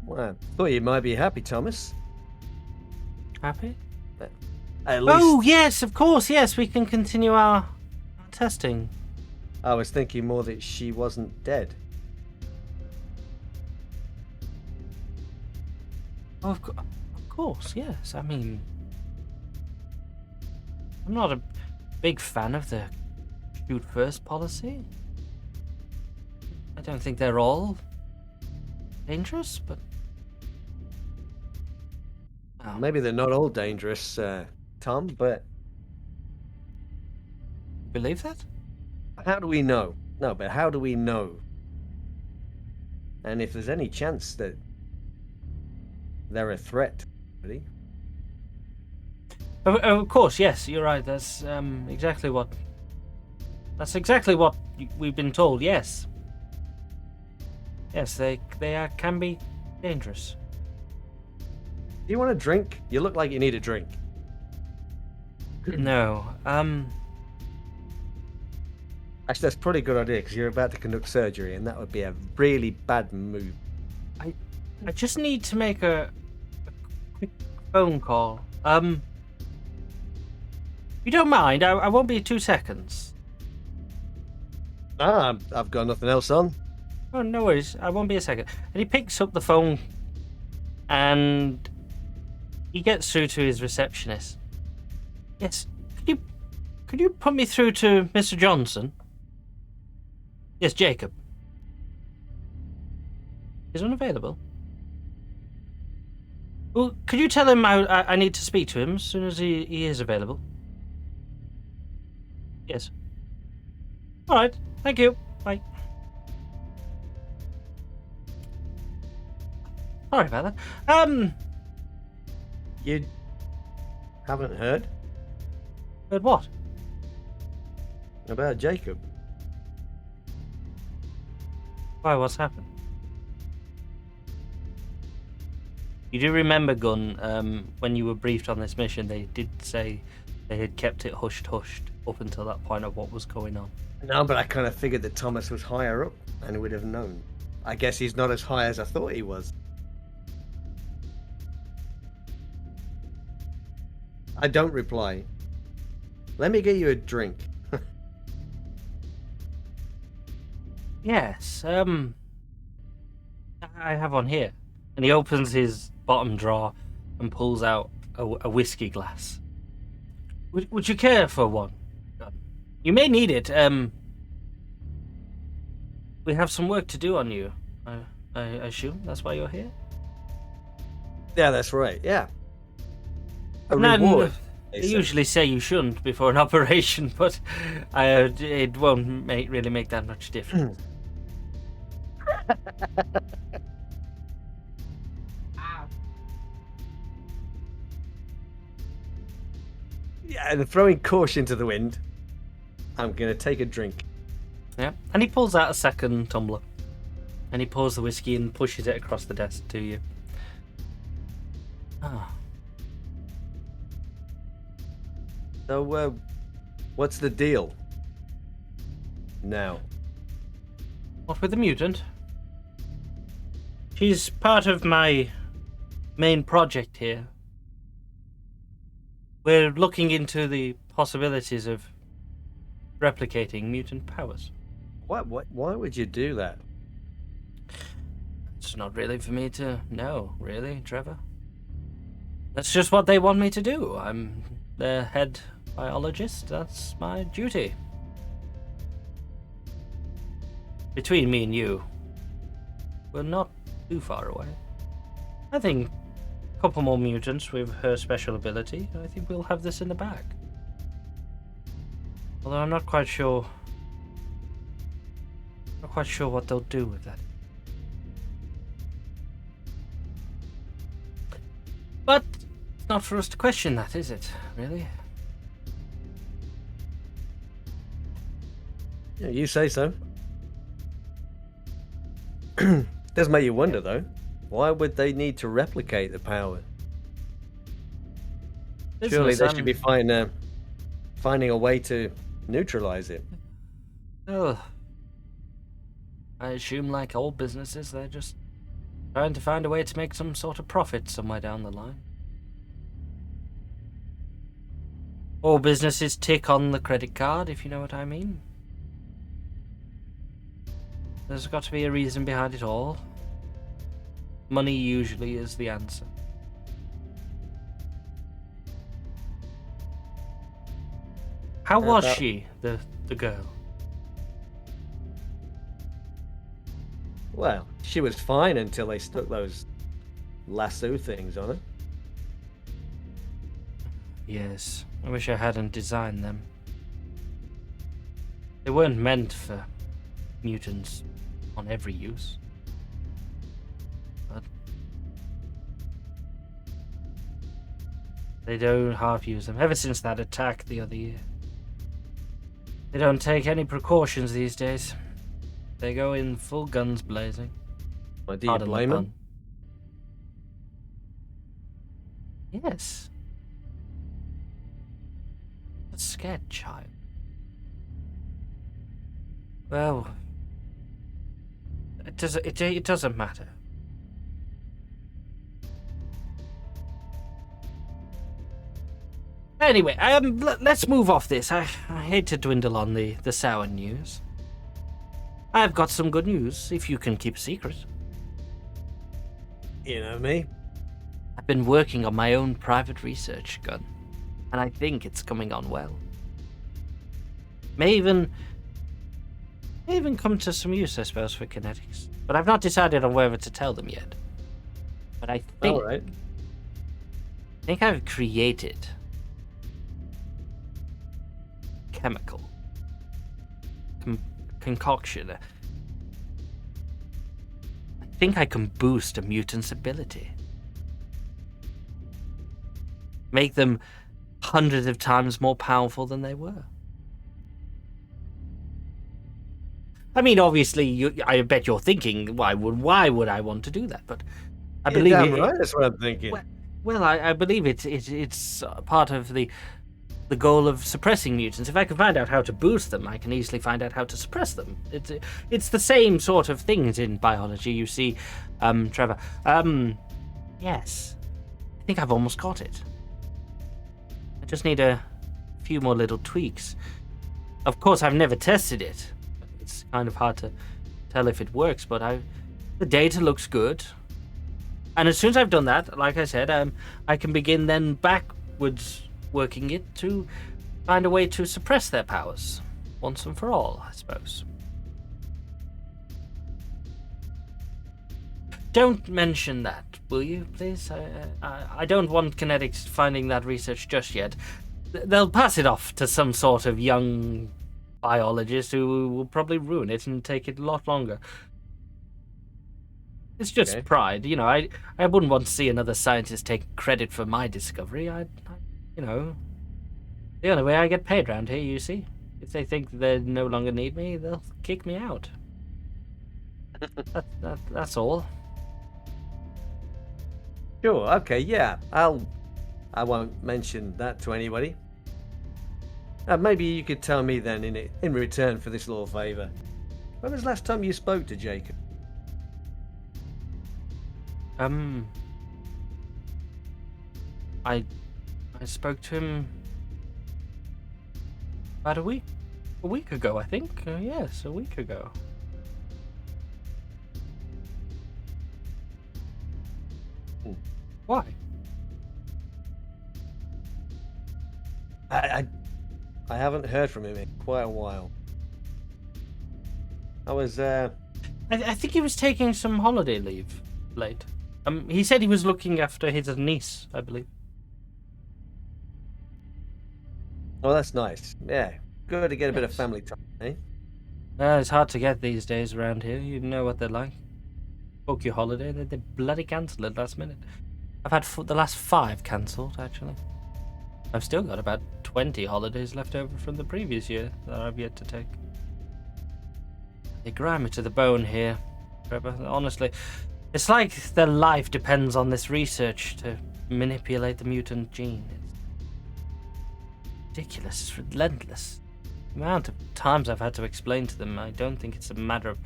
Well, I thought you might be happy, Thomas. Happy? At least Oh, yes, of course, yes, we can continue our testing. I was thinking more that she wasn't dead. Oh, of course, yes. I mean, I'm not a big fan of the shoot first policy. I don't think they're all dangerous, but... Oh. Maybe they're not all dangerous, Tom, but... Believe that? How do we know? No, but how do we know? And if there's any chance that they're a threat, really? Of course, yes, you're right. That's exactly what we've been told. Yes, they can be dangerous. Do you want a drink? You look like you need a drink. No, Actually, that's probably a good idea because you're about to conduct surgery, and that would be a really bad move. I just need to make a quick phone call. If you don't mind, I won't be 2 seconds. I've got nothing else on. Oh, no worries. I won't be a second. And he picks up the phone, and he gets through to his receptionist. Yes, could you put me through to Mr. Johnson? Yes, Jacob. He's unavailable. Well, could you tell him I need to speak to him as soon as he is available? Yes. All right. Thank you. Bye. Sorry about that. You haven't heard Heard what? about Jacob? Why? What's happened? You do remember, Gunn, when you were briefed on this mission, they did say they had kept it hushed up until that point of what was going on. No, but I kind of figured that Thomas was higher up and would have known. I guess he's not as high as I thought he was. I don't reply. Let me get you a drink. Yes, I have one here. And he opens his bottom drawer and pulls out a whiskey glass. Would you care for one? You may need it. We have some work to do on you. I assume that's why you're here? Yeah, that's right. Yeah. A No, reward. They usually say you shouldn't before an operation, but it won't really make that much difference. Yeah, and throwing caution to the wind, I'm going to take a drink. Yeah, and he pulls out a second tumbler. And he pours the whiskey and pushes it across the desk to you. Ah. So, what's the deal now? What with the mutant? She's part of my main project here. We're looking into the possibilities of replicating mutant powers. What? Why would you do that? It's not really for me to know, really, Trevor. That's just what they want me to do. I'm their head biologist. That's my duty. Between me and you, we're not too far away. I think a couple more mutants with her special ability, I think we'll have this in the bag. Although I'm not quite sure what they'll do with that. But it's not for us to question that, is it? Really? Yeah, you say so. Does make you wonder, though. Why would they need to replicate the power? Surely they should be finding a way to neutralize it. Oh. I assume, like all businesses, they're just trying to find a way to make some sort of profit somewhere down the line. All businesses tick on the credit card, if you know what I mean. There's got to be a reason behind it all. Money usually is the answer. How was she, the girl? Well, she was fine until they stuck those lasso things on her. Yes, I wish I hadn't designed them. They weren't meant for mutants on every use. But they don't half use them ever since that attack the other year. They don't take any precautions these days. They go in full guns blazing. Well, do you blame them? Yes. A scared child. Well, it doesn't matter. Anyway, let's move off this. I hate to dwindle on the sour news. I've got some good news, if you can keep a secret. You know me. I've been working on my own private research, Gunn, and I think it's coming on well. May even come to some use, I suppose, for kinetics. But I've not decided on whether to tell them yet. But I think, All right. I think I've created chemical concoction. I think I can boost a mutant's ability. Make them hundreds of times more powerful than they were. I mean, obviously, I bet you're thinking, why would I want to do that? But I believe damn right, that's what I'm thinking. Well, I believe it's part of the goal of suppressing mutants. If I can find out how to boost them, I can easily find out how to suppress them. It's the same sort of things in biology, you see, Trevor. Yes, I think I've almost got it. I just need a few more little tweaks. Of course, I've never tested it. It's kind of hard to tell if it works, but the data looks good. And as soon as I've done that, like I said, I can begin then backwards working it to find a way to suppress their powers once and for all, I suppose. Don't mention that, will you, please? I don't want Kinetics finding that research just yet. They'll pass it off to some sort of young biologist who will probably ruin it and take it a lot longer. It's just pride, you know. I wouldn't want to see another scientist take credit for my discovery. You know, the only way I get paid around here, you see. If they think they no longer need me, they'll kick me out. That's all. Sure, okay, yeah. I won't mention that to anybody. Maybe you could tell me then in return for this little favour. When was the last time you spoke to Jacob? I spoke to him about a week ago, I think. Yes, a week ago. Why? I haven't heard from him in quite a while. I think he was taking some holiday leave late. He said he was looking after his niece, I believe. Oh, that's nice. Yeah, good to get a bit of family time, eh? It's hard to get these days around here. You know what they're like. Book your holiday, they bloody cancel it last minute. I've had the last 5 cancelled, actually. I've still got about 20 holidays left over from the previous year that I've yet to take. They grind me to the bone here. Trevor. Honestly, it's like their life depends on this research to manipulate the mutant gene. It's ridiculous. It's relentless. The amount of times I've had to explain to them, I don't think it's a matter of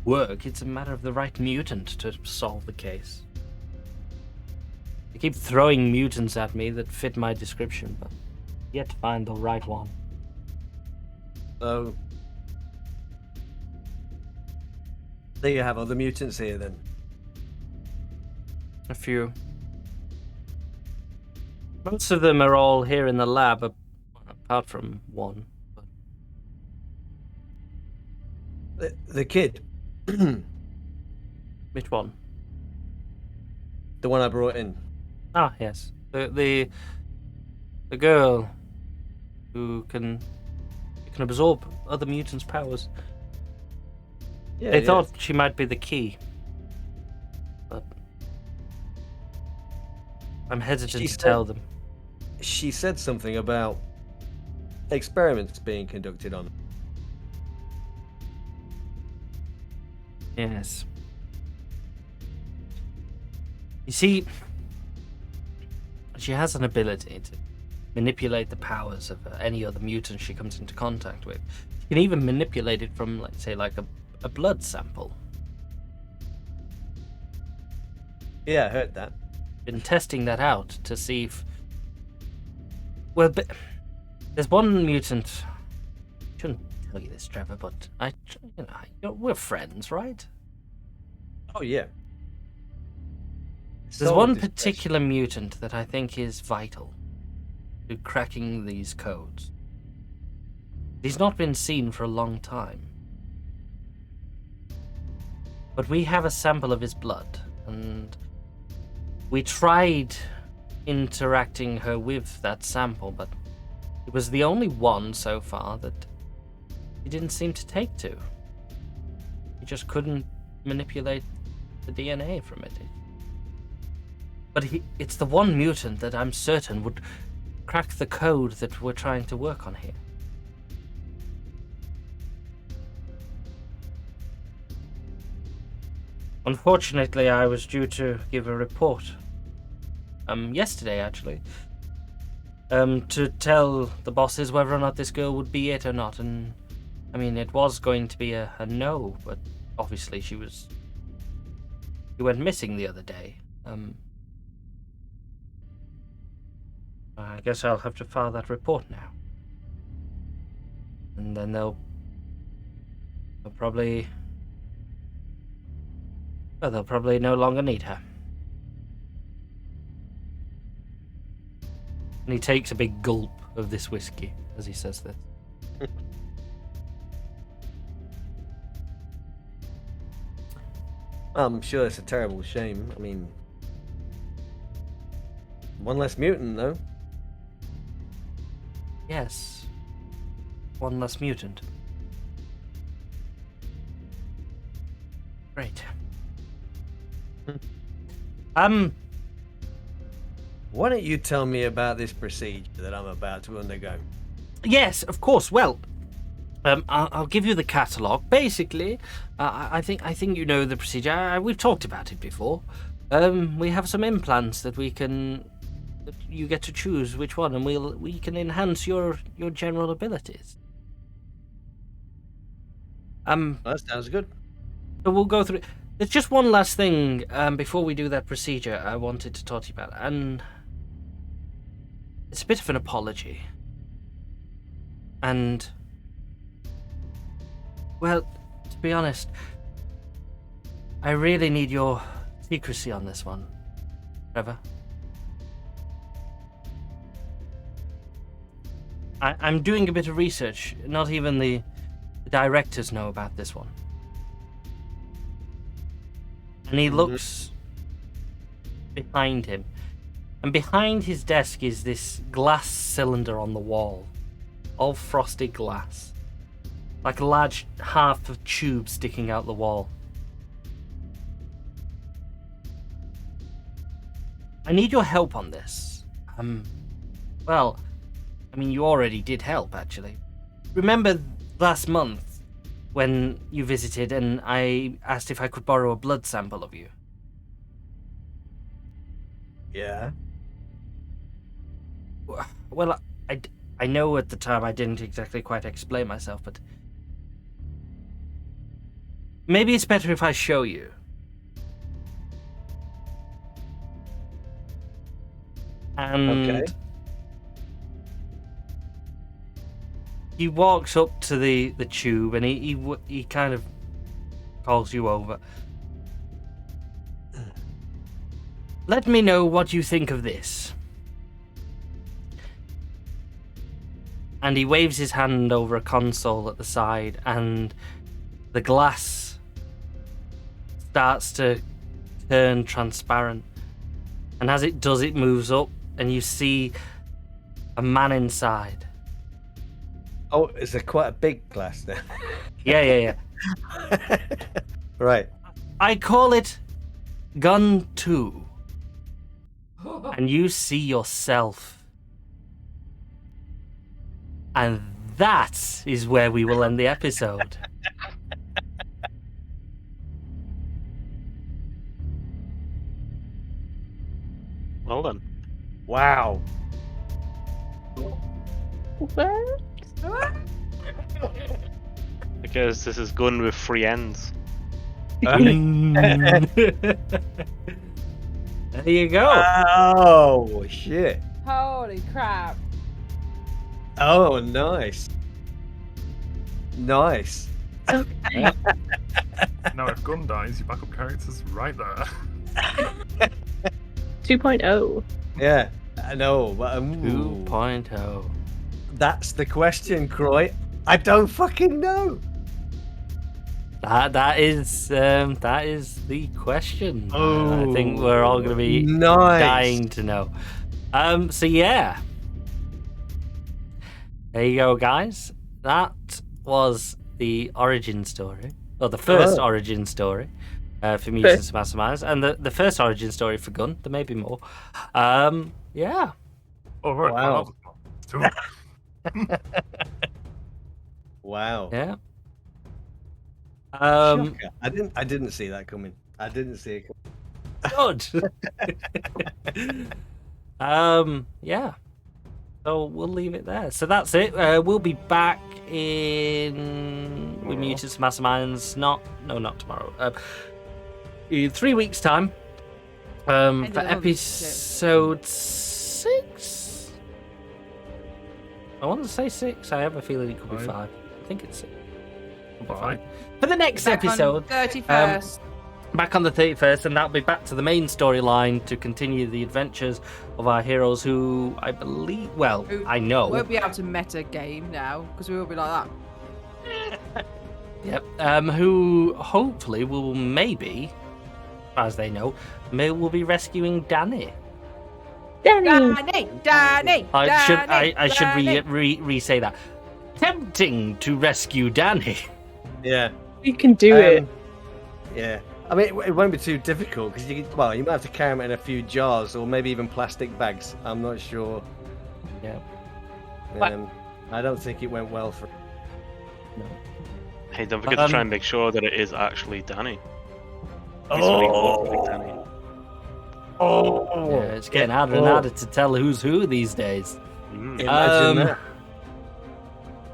work. It's a matter of the right mutant to solve the case. They keep throwing mutants at me that fit my description, but yet to find the right one. So, there you have other mutants here then. A few. Most of them are all here in the lab, apart from one. The kid. Which one? The one I brought in. Ah, yes. The girl who can absorb other mutants' powers. Yeah, They thought she might be the key, but I'm hesitant to tell them. She said something about experiments being conducted on. Yes. You see, she has an ability to manipulate the powers of any other mutant she comes into contact with. She can even manipulate it from, let's say, like a blood sample. Yeah, I heard that. Been testing that out to see if... Well, but there's one mutant... I shouldn't tell you this, Trevor, but we're friends, right? Oh, yeah. There's one particular mutant that I think is vital to cracking these codes. He's not been seen for a long time. But we have a sample of his blood, and we tried interacting her with that sample, but it was the only one so far that he didn't seem to take to. He just couldn't manipulate the DNA from it. But it's the one mutant that I'm certain would crack the code that we're trying to work on here. Unfortunately, I was due to give a report. Yesterday, actually. To tell the bosses whether or not this girl would be it or not. And, I mean, it was going to be a no, but obviously she went missing the other day. I guess I'll have to file that report now. And then they'll probably no longer need her. And he takes a big gulp of this whiskey as he says this. I'm sure it's a terrible shame. I mean, one less mutant, though. Yes. One less mutant. Great. Why don't you tell me about this procedure that I'm about to undergo? Yes, of course. Well, I'll give you the catalogue. Basically, I think you know the procedure. We've talked about it before. We have some implants that you get to choose which one, and we can enhance your general abilities. That sounds good. So we'll go through. There's just one last thing before we do that procedure I wanted to talk to you about, and it's a bit of an apology. And, well, to be honest, I really need your secrecy on this one, Trevor. I'm doing a bit of research. Not even the directors know about this one. And he looks behind him. And behind his desk is this glass cylinder on the wall. All frosted glass. Like a large half of tube sticking out the wall. I need your help on this. Well, I mean, you already did help, actually. Remember last month, when you visited, and I asked if I could borrow a blood sample of you. Yeah. Well, I know at the time I didn't exactly quite explain myself, but maybe it's better if I show you. And Okay. he walks up to the tube, and he kind of calls you over. Let me know what you think of this. And he waves his hand over a console at the side, and the glass starts to turn transparent. And as it does, it moves up, and you see a man inside. Oh, it's quite a big glass now. Yeah. Right. I call it Gunn 2. And you see yourself. And that is where we will end the episode. Well done. Wow. What? Because this is Gunn with 3 ends. There you go. Oh, shit. Holy crap. Oh, nice. Nice. Now, if Gunn dies, your backup character's right there. 2.0. Yeah, I know. But, 2.0. That's the question, Croy. I don't fucking know. That is the question. I think we're all going to be Nice. dying to know. So yeah, there you go, guys. That was the origin story, or the first origin story for Mutants and Masterminds, and the first origin story for Gunn. There may be more. Yeah. Oh, right. Wow. Two. Wow. Yeah. Shocker. I didn't see that coming. I didn't see it coming. Good. Yeah. So we'll leave it there. So that's it. We'll be back with Mutants and Masterminds. Not tomorrow. In 3 weeks' time. For episode 6. I want to say 6. I have a feeling it could be 5. I think it's 6. It'll be fine. For the next episode, 31st. back on the 31st, and that'll be back to the main storyline to continue the adventures of our heroes, who I believe, I know. Won't be able to meta game now because we will be like that. Yep. Who hopefully will maybe, as they know, will be rescuing Danny. Danny! I should re-say that. Tempting to rescue Danny. Yeah. You can do it. Yeah. I mean, it won't be too difficult because you might have to carry them in a few jars or maybe even plastic bags. I'm not sure. Yeah. I don't think it went well for. No. Hey, don't forget to try and make sure that it is actually Danny. Yeah, it's getting harder and harder to tell who's who these days. Imagine that.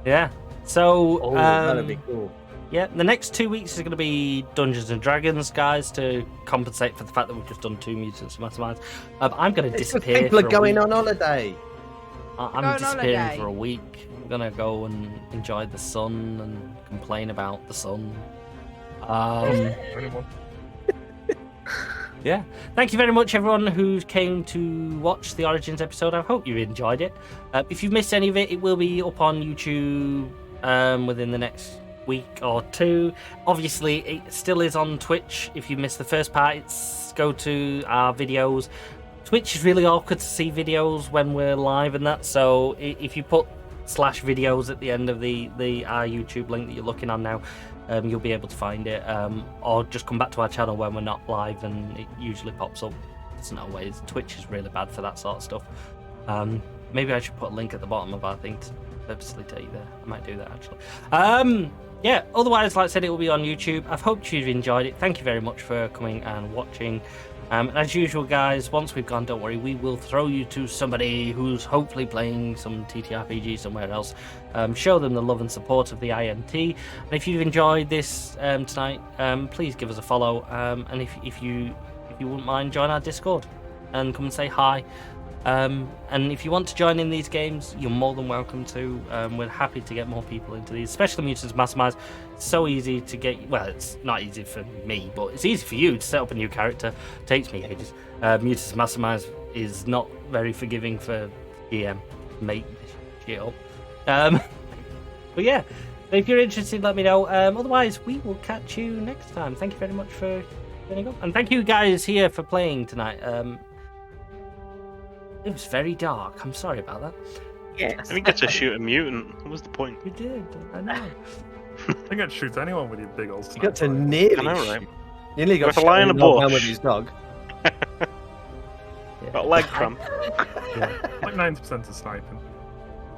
Yeah. So. That'd be cool. Yeah, the next 2 weeks is going to be Dungeons and Dragons, guys, to compensate for the fact that we've just done 2 Mutants and Masterminds. I'm going to disappear. People are going on holiday. I'm disappearing for a week. I'm going to go and enjoy the sun and complain about the sun. Yeah. Thank you very much, everyone who came to watch the Origins episode. I hope you enjoyed it. If you've missed any of it, it will be up on YouTube within the next week or 2. Obviously, it still is on Twitch. If you missed the first part, go to our videos. Twitch is really awkward to see videos when we're live and that, so if you put /videos at the end of our YouTube link that you're looking on now, you'll be able to find it, or just come back to our channel when we're not live and it usually pops up. Doesn't always. Twitch is really bad for that sort of stuff. Maybe I should put a link at the bottom of our thing purposely take you there. I might do that actually. Yeah, otherwise, like I said, it will be on YouTube. I've hoped you've enjoyed it. Thank you very much for coming and watching. As usual, guys, once we've gone, don't worry, we will throw you to somebody who's hopefully playing some TTRPG somewhere else. Show them the love and support of the IMT. And if you've enjoyed this tonight, please give us a follow. And if you wouldn't mind, join our Discord and come and say hi. And if you want to join in these games, you're more than welcome to. We're happy to get more people into these, especially Mutants Masterminds. It's so easy to get. Well, it's not easy for me, but it's easy for you to set up a new character. It takes me ages. Mutants Masterminds is not very forgiving for GM. Make this shit up. But yeah, if you're interested, let me know. Otherwise, we will catch you next time. Thank you very much for joining up, and thank you guys here for playing tonight. It was very dark. I'm sorry about that. Yes. I didn't get to shoot a mutant. What was the point? You did. I know. I think I'd shoot anyone with your big old You got to sniper. nearly. I know, right? shoot. You nearly got With a lie in a shot in the bush. with his dog. Got leg cramp. Like 90% of sniping.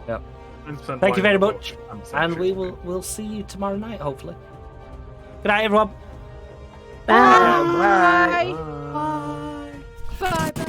Yep. 90% Thank you very lying in a much, bush, 10% and shooting. we'll see you tomorrow night, hopefully. Good night, everyone. Bye. Bye. Bye. Bye.